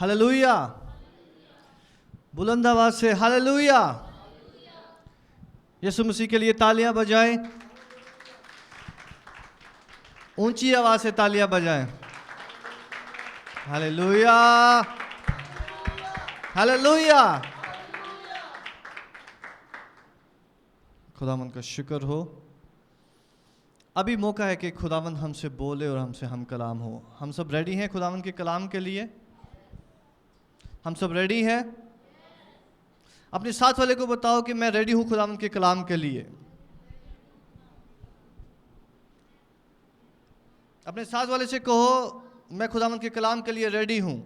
Hallelujah. बुलंद आवाज से हालेलुया। यीशु मसीह के लिए तालियां बजाएं, ऊंची आवाज से तालियां बजाएं। Hallelujah, hallelujah. खुदावंद का शुक्र हो। अभी मौका है कि खुदावंद हमसे बोले और हमसे हम कलाम हो। हम सब रेडी हैं खुदावंद के कलाम के लिए? हम सब रेडी हैं? अपने साथ वाले को बताओ कि मैं रेडी हूं खुदावंद के कलाम के लिए। अपने साथ वाले से कहो, मैं खुदावंद के कलाम के लिए रेडी हूं।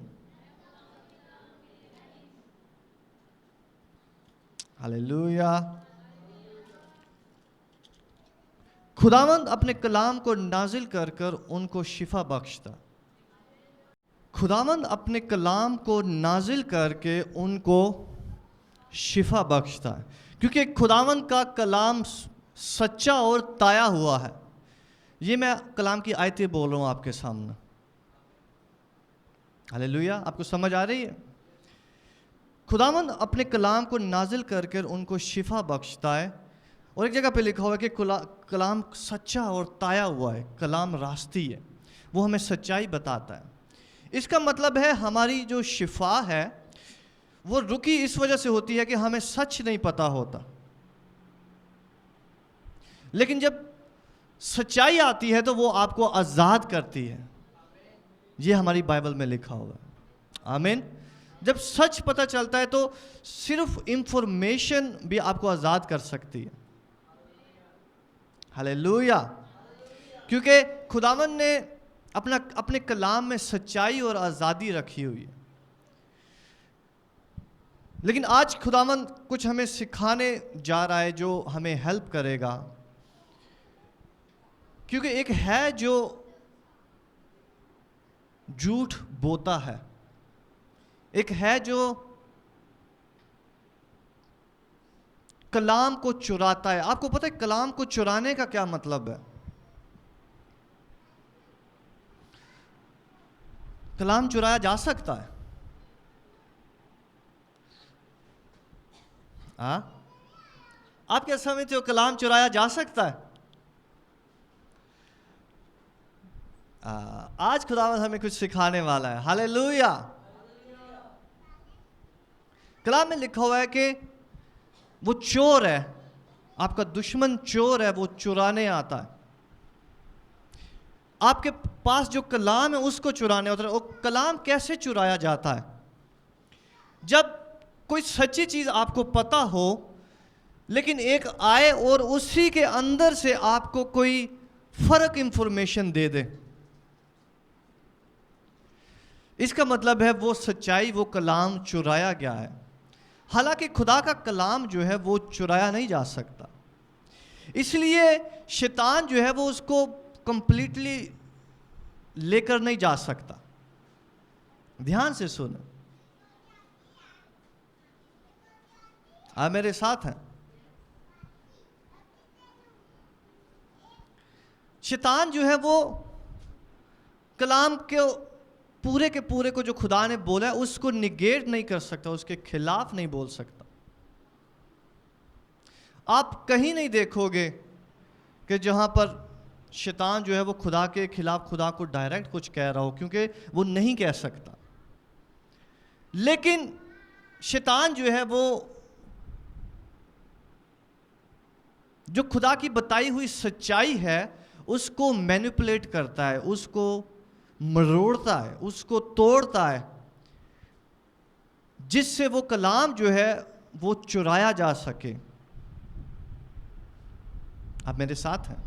हालेलुया। खुदावंद अपने कलाम को नाजिल कर कर उनको शिफा बख्शता। खुदावंद अपने कलाम को नाजिल करके उनको शिफा बख्शता है, क्योंकि खुदावंद का कलाम सच्चा और ताया हुआ है। ये मैं कलाम की आयतें बोल रहा हूँ आपके सामने। हालेलुया। आपको समझ आ रही है? खुदावंद अपने कलाम को नाजिल करके उनको शिफा बख्शता है। और एक जगह पे लिखा हुआ है कि कलाम सच्चा और ताया हुआ है। कलाम रास्ती है, वो हमें सच्चाई बताता है। इसका मतलब है हमारी जो शिफा है वो रुकी इस वजह से होती है कि हमें सच नहीं पता होता, लेकिन जब सच्चाई आती है तो वो आपको आज़ाद करती है। ये हमारी बाइबल में लिखा हुआ है। आमीन। जब सच पता चलता है तो सिर्फ इंफॉर्मेशन भी आपको आज़ाद कर सकती है। हालेलुया। क्योंकि खुदावंद ने अपने कलाम में सच्चाई और आज़ादी रखी हुई है। लेकिन आज खुदावंद कुछ हमें सिखाने जा रहा है जो हमें हेल्प करेगा। क्योंकि एक है जो झूठ बोता है, एक है जो कलाम को चुराता है। आपको पता है कलाम को चुराने का क्या मतलब है? कलाम चुराया जा सकता है। आप क्या समझते हो? कलाम चुराया जा सकता है? आज खुदावंद हमें कुछ सिखाने वाला है। हालेलुया। कलाम में लिखा हुआ है कि वो चोर है, आपका दुश्मन चोर है, वो चुराने आता है। आपके पास जो कलाम है उसको चुराने होता है। वो कलाम कैसे चुराया जाता है? जब कोई सच्ची चीज आपको पता हो, लेकिन एक आए और उसी के अंदर से आपको कोई फर्क इंफॉर्मेशन दे दे, इसका मतलब है वो सच्चाई, वो कलाम चुराया गया है। हालांकि खुदा का कलाम जो है वो चुराया नहीं जा सकता। इसलिए शैतान जो है वो उसको कंप्लीटली लेकर नहीं जा सकता। ध्यान से सुनो, आप मेरे साथ हैं? शैतान जो है वो कलाम के पूरे को जो खुदा ने बोला है उसको निगेट नहीं कर सकता, उसके खिलाफ नहीं बोल सकता। आप कहीं नहीं देखोगे कि जहां पर शैतान जो है वो खुदा के खिलाफ खुदा को डायरेक्ट कुछ कह रहा हो, क्योंकि वो नहीं कह सकता। लेकिन शैतान जो है वो जो खुदा की बताई हुई सच्चाई है उसको मैनिपुलेट करता है, उसको मरोड़ता है, उसको तोड़ता है, जिससे वो कलाम जो है वो चुराया जा सके। आप मेरे साथ हैं?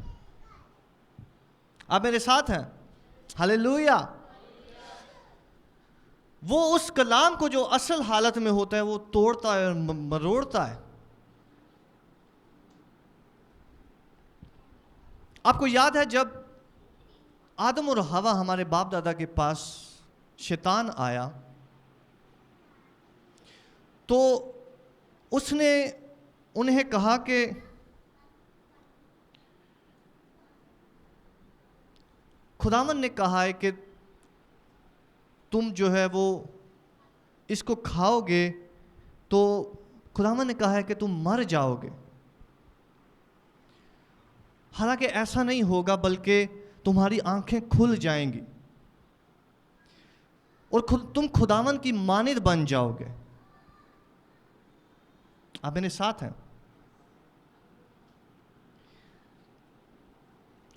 आप मेरे साथ हैं? हालेलुया। वो उस कलाम को जो असल हालत में होता है वो तोड़ता है और मरोड़ता है। आपको याद है जब आदम और हवा हमारे बाप दादा के पास शैतान आया तो उसने उन्हें कहा कि खुदावन ने कहा है कि तुम जो है वो इसको खाओगे तो खुदावंद ने कहा है कि तुम मर जाओगे। हालांकि ऐसा नहीं होगा, बल्कि तुम्हारी आंखें खुल जाएंगी और तुम खुदावंद की मानिद बन जाओगे। आप मेरे साथ हैं?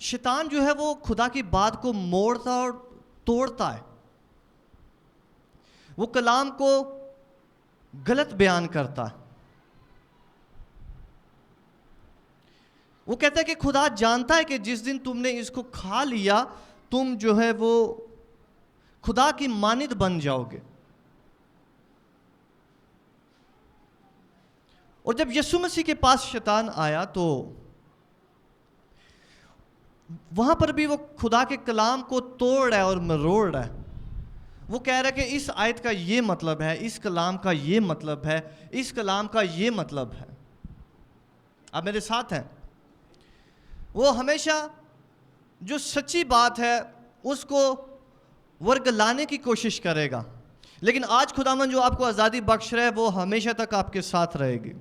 शैतान जो है वो खुदा की बात को मोड़ता और तोड़ता है। वो कलाम को गलत बयान करता है। वो कहता है कि खुदा जानता है कि जिस दिन तुमने इसको खा लिया तुम जो है वो खुदा की मानिद बन जाओगे। और जब यीशु मसीह के पास शैतान आया तो वहां पर भी वो खुदा के कलाम को तोड़ रहा है और मरोड़ रहा है। वो कह रहा है कि इस आयत का ये मतलब है, इस कलाम का ये मतलब है, इस कलाम का ये मतलब है। आप मेरे साथ हैं? वो हमेशा जो सच्ची बात है उसको वर्गलाने की कोशिश करेगा, लेकिन आज खुदावन जो आपको आज़ादी बख्श रहा है वो हमेशा तक आपके साथ रहेगी।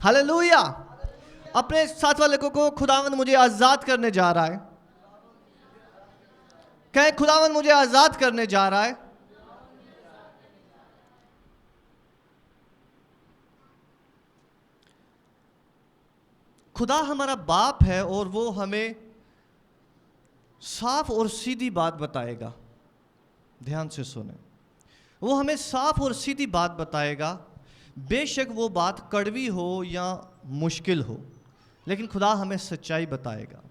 हालेलुया! अपने साथ वाले को खुदावन मुझे आज़ाद करने जा रहा है। कहें, खुदावन मुझे आज़ाद करने जा रहा है। खुदा हमारा बाप है और वो हमें साफ और सीधी बात बताएगा। ध्यान से सुने, वो हमें साफ और सीधी बात बताएगा, बेशक वो बात कड़वी हो या मुश्किल हो, लेकिन खुदा हमें सच्चाई बताएगा।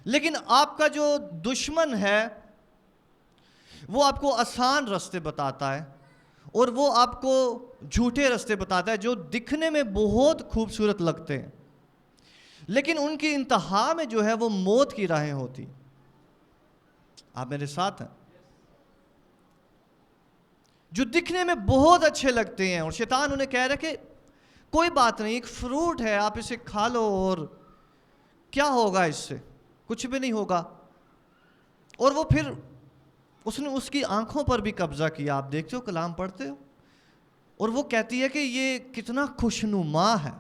लेकिन आपका जो दुश्मन है वो आपको आसान रास्ते बताता है और वो आपको झूठे रास्ते बताता है जो दिखने में बहुत खूबसूरत लगते हैं, लेकिन उनकी इंतहा में जो है वो मौत की राहें होती। आप मेरे साथ हैं? जो दिखने में बहुत अच्छे लगते हैं और शैतान उन्हें कह रहा है कि कोई बात नहीं, एक फ्रूट है, आप इसे खा लो और क्या होगा, इससे कुछ भी नहीं होगा। और वो फिर उसने उसकी आंखों पर भी कब्जा किया। आप देखते हो, कलाम पढ़ते हो, और वो कहती है कि ये कितना खुशनुमा है।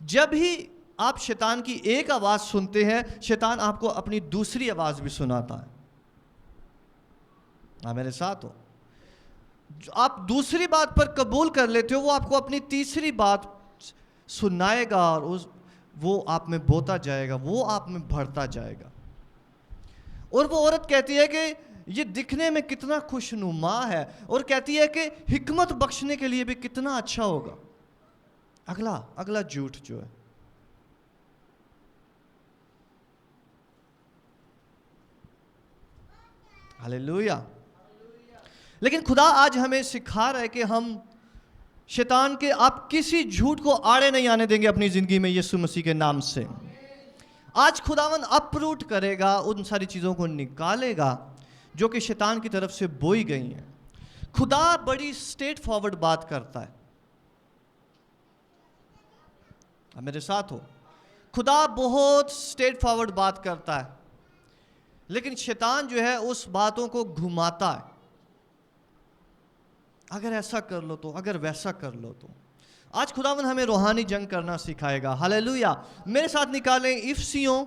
जब ही आप शैतान की एक आवाज सुनते हैं, शैतान आपको अपनी दूसरी आवाज भी सुनाता है। आप मेरे साथ हो? आप दूसरी बात पर कबूल कर लेते हो, वो आपको अपनी तीसरी बात सुनाएगा और वो आप में बोता जाएगा, वो आप में बढ़ता जाएगा। और वो औरत कहती है कि ये दिखने में कितना खुशनुमा है, और कहती है कि हिकमत बख्शने के लिए भी कितना अच्छा होगा। अगला झूठ जो है, हालेलुया। लेकिन खुदा आज हमें सिखा रहा है कि हम शैतान के आप किसी झूठ को आड़े नहीं आने देंगे अपनी जिंदगी में, यीशु मसीह के नाम से। आज खुदावन अपरूट करेगा, उन सारी चीजों को निकालेगा जो कि शैतान की तरफ से बोई गई हैं। खुदा बड़ी स्ट्रेट फॉरवर्ड बात करता है। आप मेरे साथ हो? खुदा बहुत स्ट्रेट फॉरवर्ड बात करता है, लेकिन शैतान जो है उस बातों को घुमाता है। अगर ऐसा कर लो तो, अगर वैसा कर लो तो। आज खुदावन हमें रूहानी जंग करना सिखाएगा। हालेलुया! मेरे साथ निकालें इफिसियों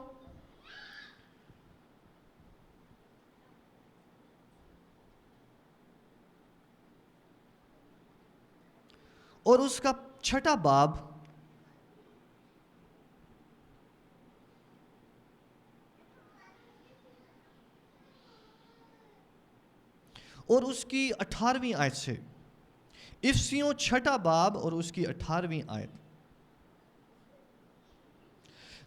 और उसका 6 बाब और उसकी 18वीं आयत से। इफिसियों 6 बाब और उसकी 18वीं आयत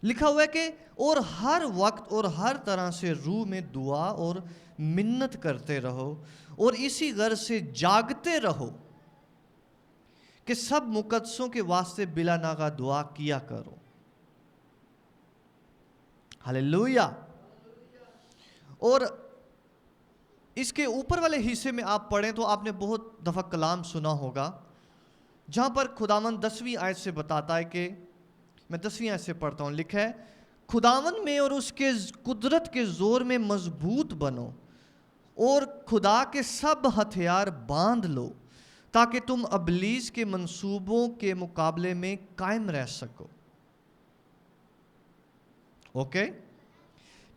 लिखा हुआ है कि और हर वक्त और हर तरह से रूह में दुआ और मिन्नत करते रहो और इसी गर्ज से जागते रहो कि सब मुकद्दसों के वास्ते बिला नागा दुआ किया करो। हालेलुया! और इसके ऊपर वाले हिस्से में आप पढ़ें तो आपने बहुत दफ़ा कलाम सुना होगा, जहाँ पर खुदावन 10वीं आयत से बताता है कि, मैं 10वीं आयत से पढ़ता हूँ, लिखा है खुदावन में और उसके कुदरत के ज़ोर में मजबूत बनो और खुदा के सब हथियार बांध लो ताकि तुम इब्लीस के मंसूबों के मुकाबले में कायम रह सको। ओके?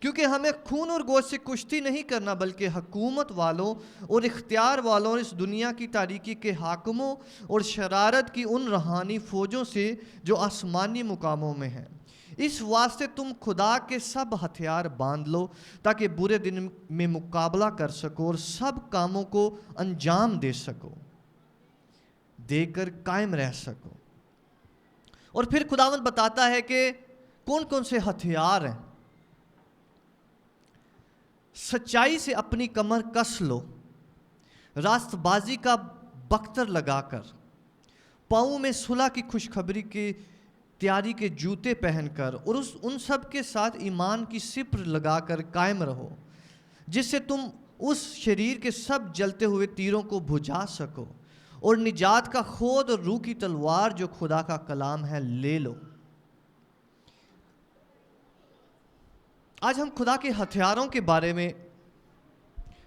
क्योंकि हमें खून और गोश्त से कुश्ती नहीं करना, बल्कि हुकूमत वालों और इख्तियार वालों और इस दुनिया की तारीकी के हाकिमों और शरारत की उन रूहानी फौजों से जो आसमानी मुकामों में हैं। इस वास्ते तुम खुदा के सब हथियार बांध लो ताकि बुरे दिन में मुकाबला कर सको और सब कामों को अंजाम दे सको, देकर कायम रह सको। और फिर खुदावंद बताता है कि कौन कौन से हथियार हैं। सच्चाई से अपनी कमर कस लो, रास्तबाजी का बख्तर लगाकर, पाँव में सुलह की खुशखबरी की तैयारी के जूते पहनकर, और उन सब के साथ ईमान की सिपर लगाकर कायम रहो, जिससे तुम उस शरीर के सब जलते हुए तीरों को बुझा सको, और निजात का खोद और रूह की तलवार जो खुदा का कलाम है ले लो। आज हम खुदा के हथियारों के बारे में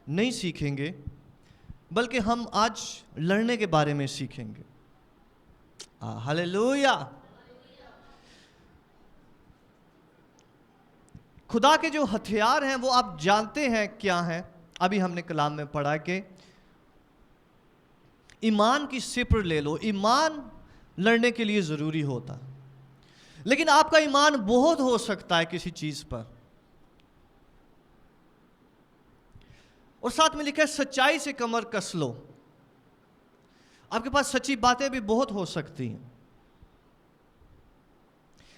नहीं सीखेंगे, बल्कि हम आज लड़ने के बारे में सीखेंगे। हालेलुया। खुदा के जो हथियार हैं वो आप जानते हैं क्या हैं। अभी हमने कलाम में पढ़ा कि ईमान की सिपर ले लो। ईमान लड़ने के लिए ज़रूरी होता है, लेकिन आपका ईमान बहुत हो सकता है किसी चीज़ पर। और साथ में लिखा है सच्चाई से कमर कस लो। आपके पास सच्ची बातें भी बहुत हो सकती हैं।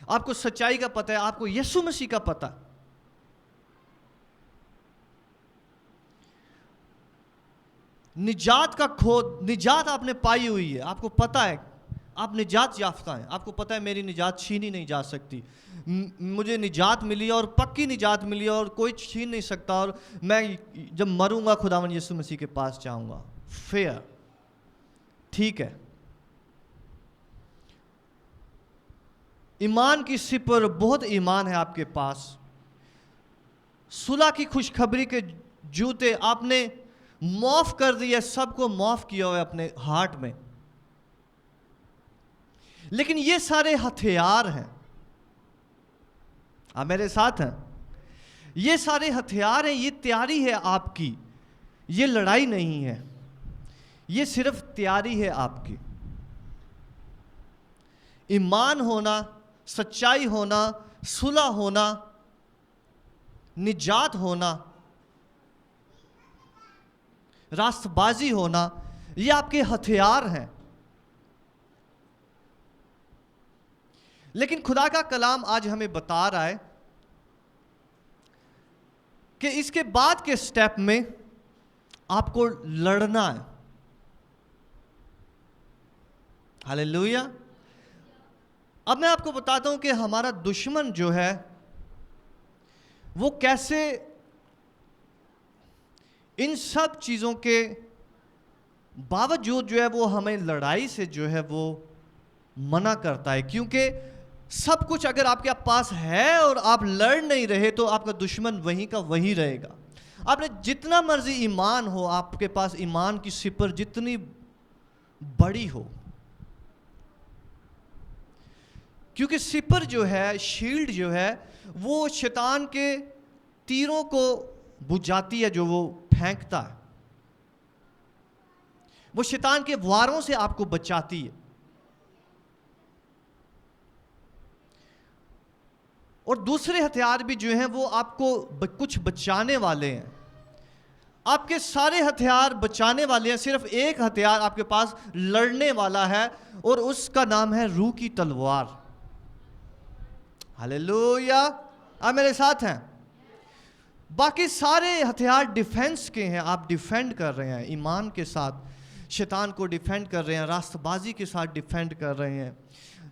आपको सच्चाई का पता है, आपको यीशु मसीह का पता है, निजात का खोद, निजात आपने पाई हुई है, आपको पता है आप निजात याफ्ता हैं। आपको पता है मेरी निजात छीनी नहीं जा सकती, मुझे निजात मिली और पक्की निजात मिली और कोई छीन नहीं सकता, और मैं जब मरूंगा खुदावंद यीशु मसीह के पास जाऊंगा। फेयर, ठीक है। ईमान की सिपर, बहुत ईमान है आपके पास। सुलह की खुशखबरी के जूते, आपने माफ कर दिया, सबको माफ किया हुआ अपने हार्ट में। लेकिन ये सारे हथियार हैं, आप मेरे साथ हैं, ये सारे हथियार हैं, ये तैयारी है आपकी, ये लड़ाई नहीं है, ये सिर्फ तैयारी है आपकी। ईमान होना, सच्चाई होना, सुलह होना, निजात होना, रास्तबाजी होना, ये आपके हथियार हैं। लेकिन खुदा का कलाम आज हमें बता रहा है कि इसके बाद के स्टेप में आपको लड़ना है। हालेलुया। अब मैं आपको बताता हूं कि हमारा दुश्मन जो है वो कैसे इन सब चीज़ों के बावजूद जो है वो हमें लड़ाई से जो है वो मना करता है। क्योंकि सब कुछ अगर आपके पास है और आप लड़ नहीं रहे तो आपका दुश्मन वहीं का वहीं रहेगा। आपने जितना मर्जी ईमान हो, आपके पास ईमान की सिपर जितनी बड़ी हो, क्योंकि सिपर जो है, शील्ड जो है, वो शैतान के तीरों को बुझाती है जो वो फेंकता है, वो शैतान के वारों से आपको बचाती है। और दूसरे हथियार भी जो हैं वो आपको कुछ बचाने वाले हैं। आपके सारे हथियार बचाने वाले हैं, सिर्फ एक हथियार आपके पास लड़ने वाला है और उसका नाम है रूह की तलवार। हालेलुया। आप मेरे साथ हैं? बाकी सारे हथियार डिफेंस के हैं, आप डिफेंड कर रहे हैं, ईमान के साथ शैतान को डिफेंड कर रहे हैं, रास्तबाजी के साथ डिफेंड कर रहे हैं,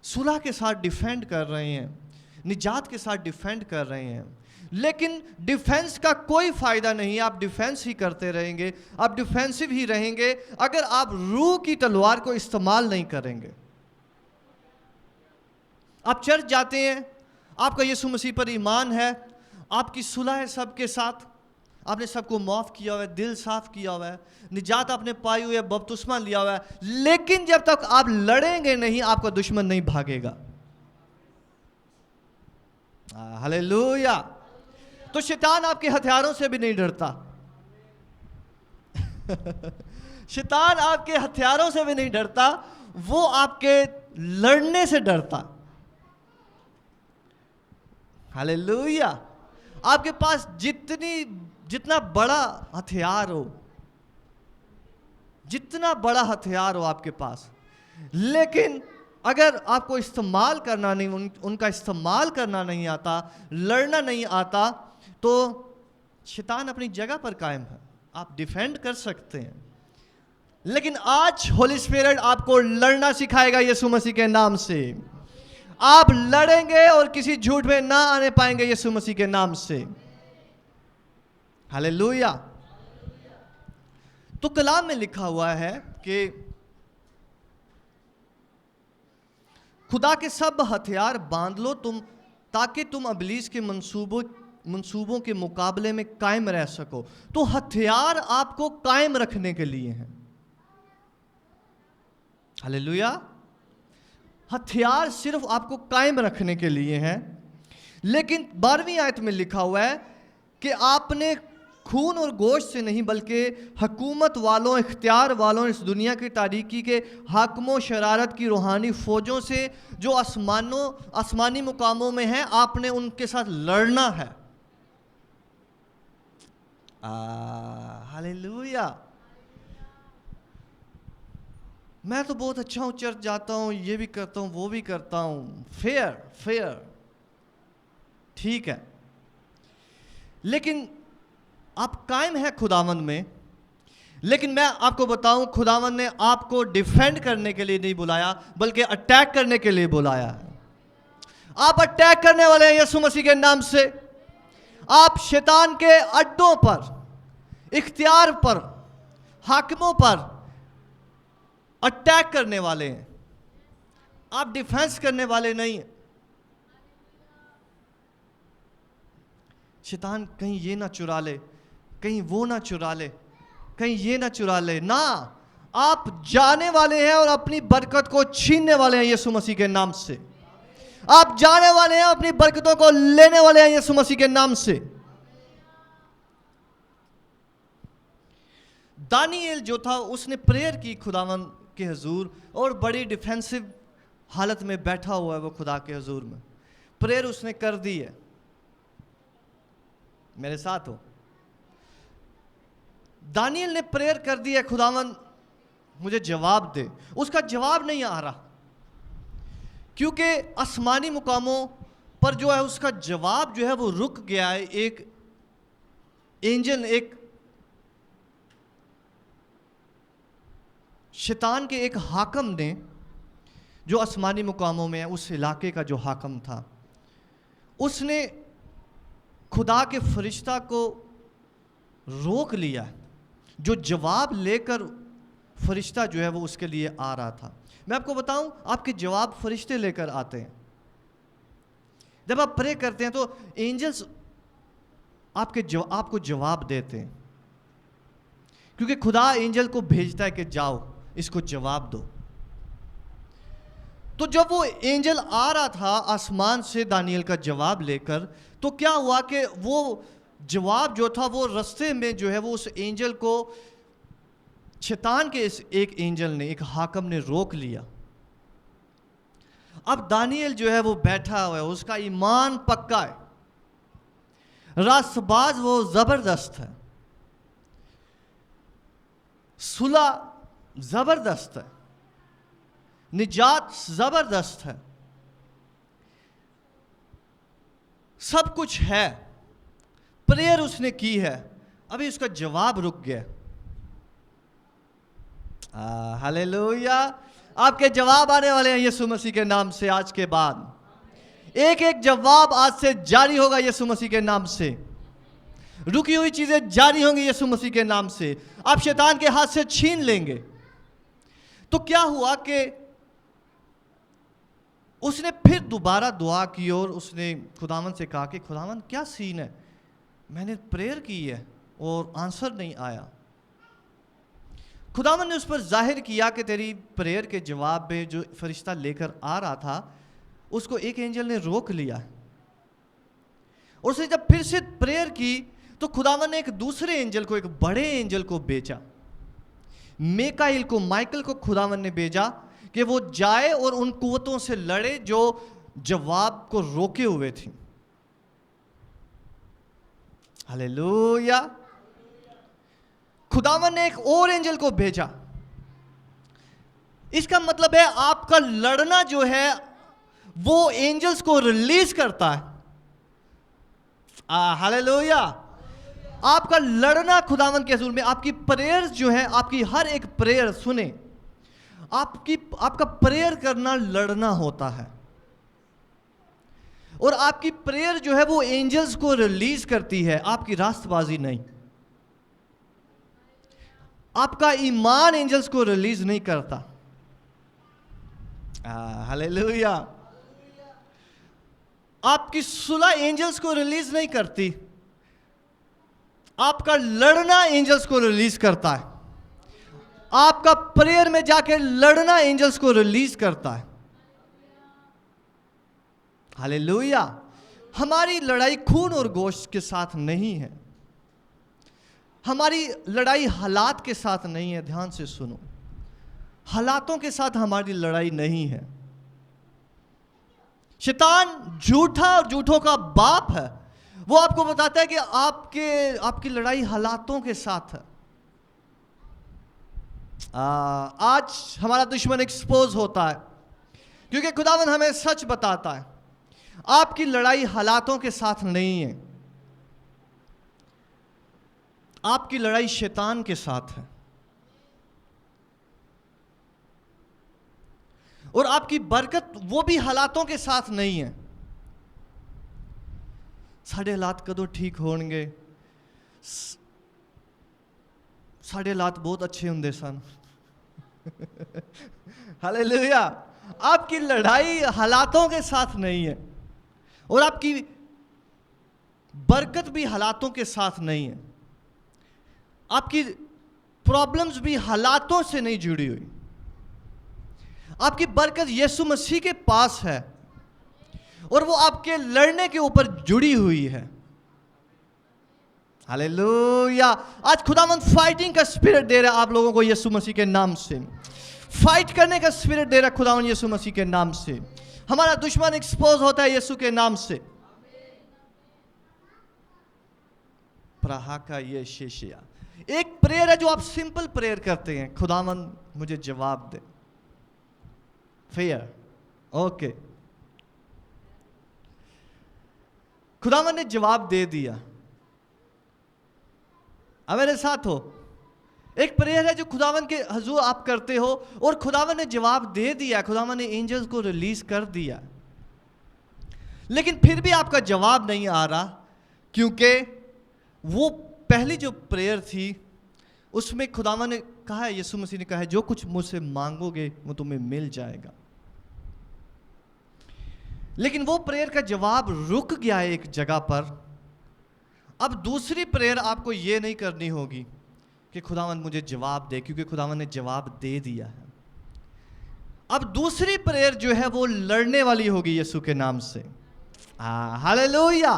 सुलह के साथ डिफेंड कर रहे हैं, निजात के साथ डिफेंड कर रहे हैं। लेकिन डिफेंस का कोई फायदा नहीं, आप डिफेंस ही करते रहेंगे, आप डिफेंसिव ही रहेंगे अगर आप रूह की तलवार को इस्तेमाल नहीं करेंगे। आप चर्च जाते हैं, आपका यीशु मसीह पर ईमान है, आपकी सुलह है सबके साथ, आपने सबको माफ़ किया हुआ है, दिल साफ किया हुआ है, निजात आपने पाई हुई है, बपतिस्मा लिया हुआ है, लेकिन जब तक आप लड़ेंगे नहीं आपका दुश्मन नहीं भागेगा। हालेलुया। तो शैतान आपके हथियारों से भी नहीं डरता। शैतान आपके हथियारों से भी नहीं डरता, वो आपके लड़ने से डरता। हालेलुया। आपके पास जितना बड़ा हथियार हो, जितना बड़ा हथियार हो आपके पास, लेकिन अगर आपको इस्तेमाल करना नहीं, उनका इस्तेमाल करना नहीं आता, लड़ना नहीं आता, तो शैतान अपनी जगह पर कायम है, आप डिफेंड कर सकते हैं। लेकिन आज होली स्पिरिट आपको लड़ना सिखाएगा यीशु मसीह के नाम से। आप लड़ेंगे और किसी झूठ में ना आने पाएंगे यीशु मसीह के नाम से। हालेलुया। तो कलाम में लिखा हुआ है कि खुदा के सब हथियार बांध लो तुम, ताकि तुम इब्लीस के मंसूबों के मुकाबले में कायम रह सको। तो हथियार आपको कायम रखने के लिए हैं। हालेलुया। हथियार सिर्फ आपको कायम रखने के लिए हैं। लेकिन 12वीं आयत में लिखा हुआ है कि आपने खून और गोश्त से नहीं, बल्कि हुकूमत वालों, इख्तियार वालों, इस दुनिया की तारीकी के हाकिमों, शरारत की रूहानी फौजों से जो आसमानी मुकामों में हैं, आपने उनके साथ लड़ना है। हालेलुया। मैं तो बहुत अच्छा हूँ, चर्च जाता हूँ, ये भी करता हूँ, वो भी करता हूँ, फेयर, ठीक है। लेकिन आप कायम है खुदावंद में। लेकिन मैं आपको बताऊं, खुदावंद ने आपको डिफेंड करने के लिए नहीं बुलाया, बल्कि अटैक करने के लिए बुलाया है। आप अटैक करने वाले हैं यीशु मसीह के नाम से। आप शैतान के अड्डों पर, इख्तियार पर, हाकिमों पर अटैक करने वाले हैं। आप डिफेंस करने वाले नहीं हैं। शैतान कहीं ये ना चुरा ले, कहीं वो ना चुरा ले, कहीं ये ना चुरा ले, ना, आप जाने वाले हैं और अपनी बरकत को छीनने वाले हैं यीशु मसीह के नाम से। आप जाने वाले हैं, अपनी बरकतों को लेने वाले हैं यीशु मसीह के नाम से। दानिएल जो था, उसने प्रेयर की खुदावंद के हुजूर, और बड़ी डिफेंसिव हालत में बैठा हुआ है वो खुदा के हुजूर में। प्रेयर उसने कर दी है। मेरे साथ हो। दानिएल ने प्रेयर कर दी है, खुदावंद मुझे जवाब दे। उसका जवाब नहीं आ रहा, क्योंकि आसमानी मुकामों पर जो है उसका जवाब जो है वो रुक गया है। एक एंजल, एक शैतान के एक हाकम ने, जो आसमानी मुकामों में है, उस इलाके का जो हाकम था, उसने खुदा के फरिश्ता को रोक लिया। जो जवाब लेकर फरिश्ता जो है वो उसके लिए आ रहा था। मैं आपको बताऊं, आपके जवाब फरिश्ते लेकर आते हैं। जब आप प्रे करते हैं तो एंजल्स आपको जवाब देते हैं, क्योंकि खुदा एंजल को भेजता है कि जाओ इसको जवाब दो। तो जब वो एंजल आ रहा था आसमान से दानिएल का जवाब लेकर, तो क्या हुआ कि वो जवाब जो था वो रास्ते में जो है वो उस एंजल को, शैतान के इस एक एंजल ने, एक हाकम ने रोक लिया। अब दानिएल जो है वो बैठा हुआ है, उसका ईमान पक्का है, रास्तबाज वो जबरदस्त है, सुलह जबरदस्त है, निजात जबरदस्त है, सब कुछ है। प्रेयर उसने की है, अभी उसका जवाब रुक गया। हालेलुया। आपके जवाब आने वाले हैं यीशु मसीह के नाम से। आज के बाद एक एक जवाब आज से जारी होगा यीशु मसीह के नाम से। रुकी हुई चीजें जारी होंगी यीशु मसीह के नाम से। आप शैतान के हाथ से छीन लेंगे। तो क्या हुआ कि उसने फिर दोबारा दुआ की और उसने खुदावंद से कहा कि खुदावंद क्या सीन है, मैंने प्रेयर की है और आंसर नहीं आया। खुदावन ने उस पर जाहिर किया कि तेरी प्रेयर के जवाब में जो फरिश्ता लेकर आ रहा था उसको एक एंजल ने रोक लिया। और उसने जब फिर से प्रेयर की तो खुदावन ने एक दूसरे एंजल को, एक बड़े एंजल को भेजा, मेकाइल को, माइकल को खुदावन ने भेजा कि वो जाए और उन कुव्वतों से लड़े जो जवाब को रोके हुए थी। हालेलुया। खुदावन ने एक और एंजल को भेजा। इसका मतलब है आपका लड़ना जो है वो एंजल्स को रिलीज करता है। हालेलुया। आपका लड़ना खुदावन के हजूर में, आपकी प्रेयर्स जो है, आपकी हर एक प्रेयर, सुने, आपका प्रेयर करना लड़ना होता है। और आपकी प्रेयर जो है वो एंजल्स को रिलीज करती है, आपकी रास्तबाजी नहीं। आपका ईमान एंजल्स को रिलीज नहीं करता। हालेलुया। आपकी सुलह एंजल्स को रिलीज नहीं करती, आपका लड़ना एंजल्स को रिलीज करता है। आपका प्रेयर में जाके लड़ना एंजल्स को रिलीज करता है। हालेलुया। हमारी लड़ाई खून और गोश्त के साथ नहीं है, हमारी लड़ाई हालात के साथ नहीं है। ध्यान से सुनो, हालातों के साथ हमारी लड़ाई नहीं है। शैतान झूठा और झूठों का बाप है। वो आपको बताता है कि आपकी लड़ाई हालातों के साथ है। आज हमारा दुश्मन एक्सपोज होता है क्योंकि खुदावन हमें सच बताता है, आपकी लड़ाई हालातों के साथ नहीं है, आपकी लड़ाई शैतान के साथ है। और आपकी बरकत वो भी हालातों के साथ नहीं है। साढ़े हालात कदों ठीक होंगे, साढ़े हालात बहुत अच्छे होंगे सन। हालेलुया। आपकी लड़ाई हालातों के साथ नहीं है और आपकी बरकत भी हालातों के साथ नहीं है। आपकी प्रॉब्लम्स भी हालातों से नहीं जुड़ी हुई। आपकी बरकत यीशु मसीह के पास है और वो आपके लड़ने के ऊपर जुड़ी हुई है। हालेलुया। आज खुदावंद फाइटिंग का स्पिरिट दे रहा है आप लोगों को यीशु मसीह के नाम से। फाइट करने का स्पिरिट दे रहा है खुदावंद यीशु मसीह के नाम से। हमारा दुश्मन एक्सपोज होता है यीशु के नाम से। प्रहा का ये शेशिया एक प्रेयर है जो आप सिंपल प्रेयर करते हैं, खुदावंद मुझे जवाब दे। फेयर, ओके, खुदावंद ने जवाब दे दिया। अब मेरे साथ हो, एक प्रेयर है जो खुदावंद के हजूर आप करते हो और खुदावंद ने जवाब दे दिया, खुदावंद ने एंजल्स को रिलीज कर दिया, लेकिन फिर भी आपका जवाब नहीं आ रहा क्योंकि वो पहली जो प्रेयर थी उसमें खुदावंद ने कहा है, यीशु मसीह ने कहा है, जो कुछ मुझसे मांगोगे वो तुम्हें मिल जाएगा। लेकिन वो प्रेयर का जवाब रुक गया है एक जगह पर। अब दूसरी प्रेयर आपको ये नहीं करनी होगी कि खुदावंद मुझे जवाब दे, क्योंकि खुदावंद ने जवाब दे दिया है। अब दूसरी प्रेयर जो है वो लड़ने वाली होगी यीशु के नाम से। हालेलुया।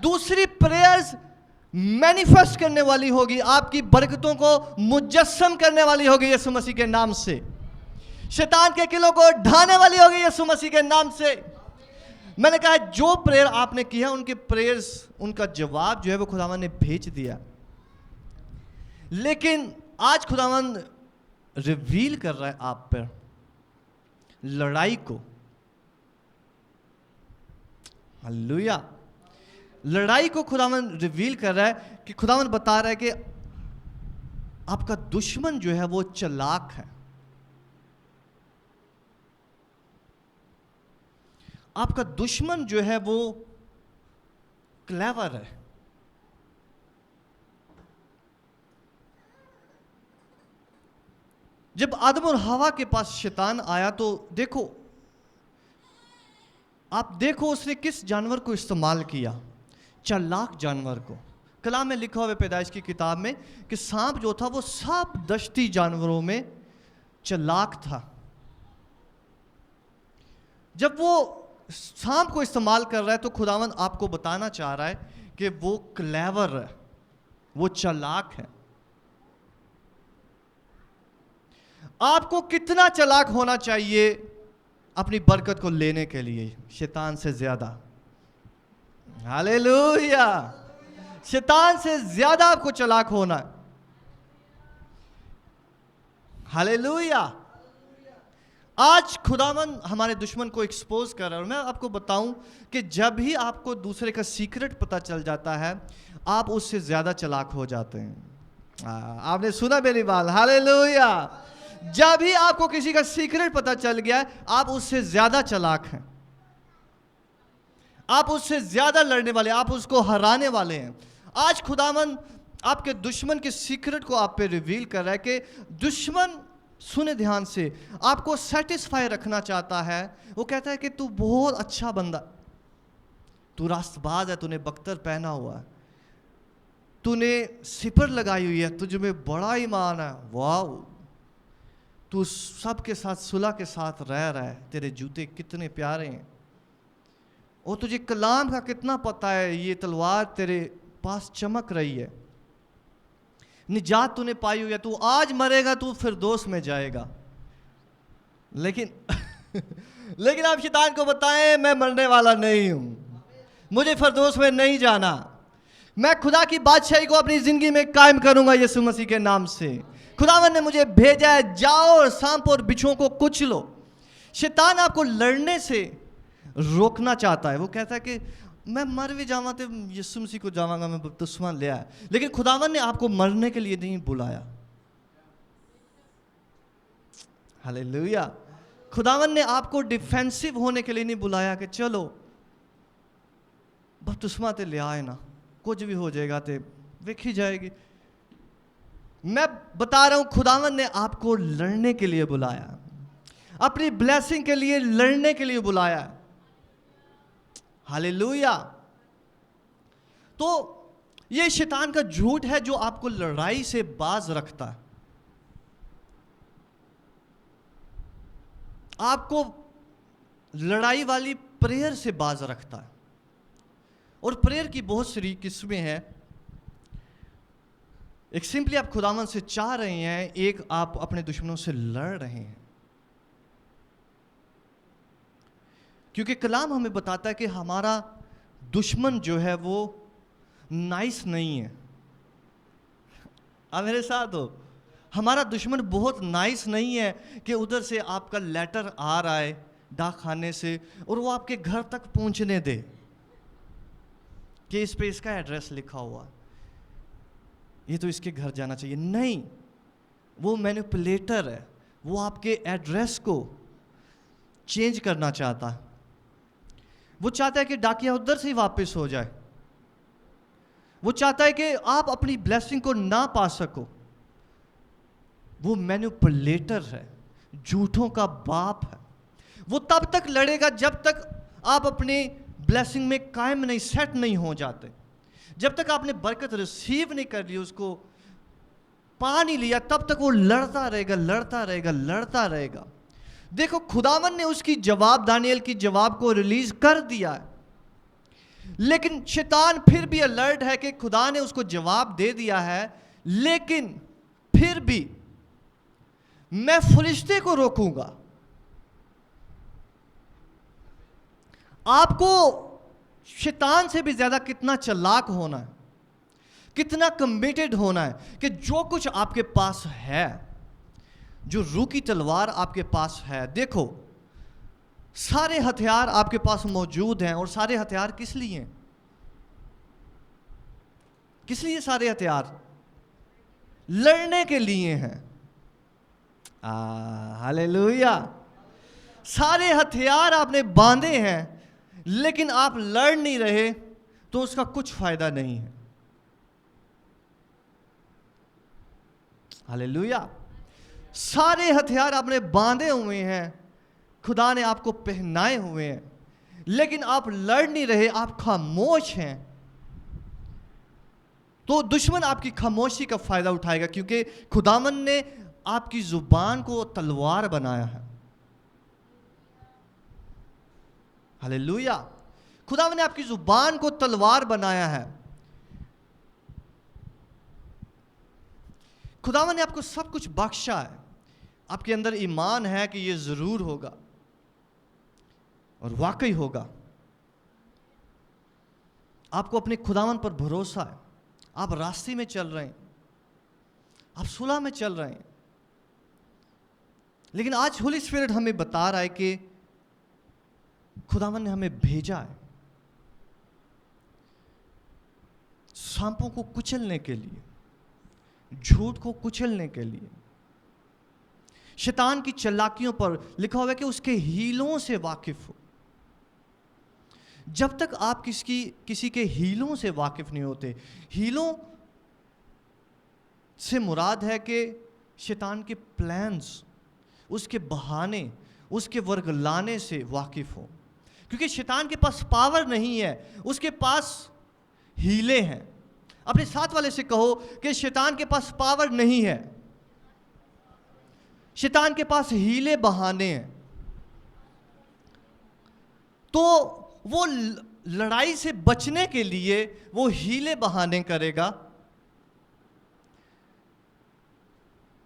दूसरी प्रेयर्स मैनिफेस्ट करने वाली होगी, आपकी बरकतों को मुजस्सम करने वाली होगी यीशु मसीह के नाम से। शैतान के किलों को ढाने वाली होगी यीशु मसीह के नाम से। मैंने कहा जो प्रेयर आपने किया उनके प्रेयर्स, उनका जवाब जो है वो खुदावंद ने भेज दिया। लेकिन आज खुदावंद रिवील कर रहा है आप पर लड़ाई को। हालेलुया। लड़ाई को खुदावंद रिवील कर रहा है कि खुदावंद बता रहा है कि आपका दुश्मन जो है वो चालाक है, आपका दुश्मन जो है वो क्लेवर है। जब आदम और हवा के पास शैतान आया तो देखो, आप देखो उसने किस जानवर को इस्तेमाल किया, चालाक जानवर को, कलाम में लिखा हुआ है पैदाइश की किताब में कि सांप जो था वो सब दश्ती जानवरों में चालाक था। जब वो सांप को इस्तेमाल कर रहा है तो खुदावंद आपको बताना चाह रहा है कि वो क्लेवर है, वो चालाक है। आपको कितना चालाक होना चाहिए अपनी बरकत को लेने के लिए? शैतान से ज्यादा। हालेलुया। शैतान से ज्यादा आपको चालाक होना है। हालेलुया। आज खुदावन हमारे दुश्मन को एक्सपोज कर रहा है। और मैं आपको बताऊं कि जब भी आपको दूसरे का सीक्रेट पता चल जाता है आप उससे ज्यादा चालाक हो जाते हैं। आपने सुना मेरी बात? हालेलुया। जब भी आपको किसी का सीक्रेट पता चल गया है आप उससे ज्यादा चालाक हैं, आप उससे ज्यादा लड़ने वाले, आप उसको हराने वाले हैं। आज खुदावन आपके दुश्मन के सीक्रेट को आप पे रिवील कर रहा है कि दुश्मन, सुने ध्यान से, आपको सेटिस्फाई रखना चाहता है। वो कहता है कि तू बहुत अच्छा बंदा, तू रास्तबाज है, तूने बख्तर पहना हुआ है, तूने सिपर लगाई हुई है, तुझ में बड़ा ईमान है, वाह, तू सबके साथ सुलह के साथ रह रहा है, तेरे जूते कितने प्यारे हैं, और तुझे कलाम का कितना पता है, ये तलवार तेरे पास चमक रही है, निजात तूने पाई हुई है, तू आज मरेगा तू फिरदौस में जाएगा। लेकिन लेकिन आप शैतान को बताएं मैं मरने वाला नहीं हूं, मुझे फिरदौस में नहीं जाना, मैं खुदा की बादशाही को अपनी जिंदगी में कायम करूंगा यीशु मसीह के नाम से। खुदावन ने मुझे भेजा है, जाओ और सांप और बिच्छुओं को कुचलो। शैतान आपको लड़ने से रोकना चाहता है। वो कहता है कि मैं मर भी जावा तो यीशु मसीह को जावांगा, मैं बपतिस्मा ले आया। लेकिन खुदावन ने आपको मरने के लिए नहीं बुलाया। हालेलुया। खुदावन ने आपको डिफेंसिव होने के लिए नहीं बुलाया कि चलो बपतिस्मा ते ले आए ना, कुछ भी हो जाएगा तो देखी जाएगी। मैं बता रहा हूं खुदावन ने आपको लड़ने के लिए बुलाया, अपनी ब्लेसिंग के लिए लड़ने के लिए बुलाया। हालेलुया। तो ये शैतान का झूठ है जो आपको लड़ाई से बाज रखता है, आपको लड़ाई वाली प्रेयर से बाज रखता है। और प्रेयर की बहुत सारी किस्में हैं। एक सिंपली आप खुदावन से चाह रहे हैं, एक आप अपने दुश्मनों से लड़ रहे हैं। क्योंकि कलाम हमें बताता है कि हमारा दुश्मन जो है वो नाइस नहीं है। आप मेरे साथ हो? हमारा दुश्मन बहुत नाइस नहीं है कि उधर से आपका लेटर आ रहा है डाक खाने से और वो आपके घर तक पहुंचने दे कि इस पे इसका एड्रेस लिखा हुआ, ये तो इसके घर जाना चाहिए। नहीं, वो मैनिपुलेटर है, वो आपके एड्रेस को चेंज करना चाहता है। वो चाहता है कि डाकिया उधर से ही वापस हो जाए। वो चाहता है कि आप अपनी ब्लेसिंग को ना पा सको। वो मैनिपुलेटर है, झूठों का बाप है। वो तब तक लड़ेगा जब तक आप अपनी ब्लेसिंग में कायम नहीं, सेट नहीं हो जाते। जब तक आपने बरकत रिसीव नहीं कर ली, उसको पा नहीं लिया, तब तक वो लड़ता रहेगा, लड़ता रहेगा, लड़ता रहेगा। देखो खुदावन ने उसकी जवाब, दानियल की जवाब को रिलीज कर दिया है, लेकिन शैतान फिर भी अलर्ट है कि खुदा ने उसको जवाब दे दिया है, लेकिन फिर भी मैं फरिश्ते को रोकूंगा। आपको शैतान से भी ज्यादा कितना चालाक होना है, कितना कमिटेड होना है कि जो कुछ आपके पास है, जो रूह की तलवार आपके पास है, देखो सारे हथियार आपके पास मौजूद हैं। और सारे हथियार किस लिए हैं? किस लिए सारे हथियार? लड़ने के लिए हैं। हालेलुया। सारे हथियार आपने बांधे हैं, लेकिन आप लड़ नहीं रहे तो उसका कुछ फायदा नहीं है। हालेलुया। सारे हथियार आपने बांधे हुए हैं, खुदा ने आपको पहनाए हुए हैं, लेकिन आप लड़ नहीं रहे, आप खामोश हैं। तो दुश्मन आपकी खामोशी का फायदा उठाएगा, क्योंकि खुदावन ने आपकी जुबान को तलवार बनाया है। हालेलुया। खुदावन ने आपकी जुबान को तलवार बनाया है। खुदावन ने आपको सब कुछ बख्शा है। आपके अंदर ईमान है कि ये जरूर होगा और वाकई होगा। आपको अपने खुदावन पर भरोसा है। आप रास्ते में चल रहे हैं, आप सुलह में चल रहे हैं, लेकिन आज होली स्पिरिट हमें बता रहा है कि खुदावन ने हमें भेजा है सांपों को कुचलने के लिए, झूठ को कुचलने के लिए, शैतान की चालाकियों पर। लिखा हुआ है कि उसके हीलों से वाकिफ हो। जब तक आप किसी के हीलों से वाकिफ नहीं होते, हीलों से मुराद है कि शैतान के प्लान्स, उसके बहाने, उसके वर्ग लाने से वाकिफ हो। क्योंकि शैतान के पास पावर नहीं है, उसके पास हीले हैं। अपने साथ वाले से कहो कि शैतान के पास पावर नहीं है, शैतान के पास हीले बहाने हैं। तो वो लड़ाई से बचने के लिए वो हीले बहाने करेगा।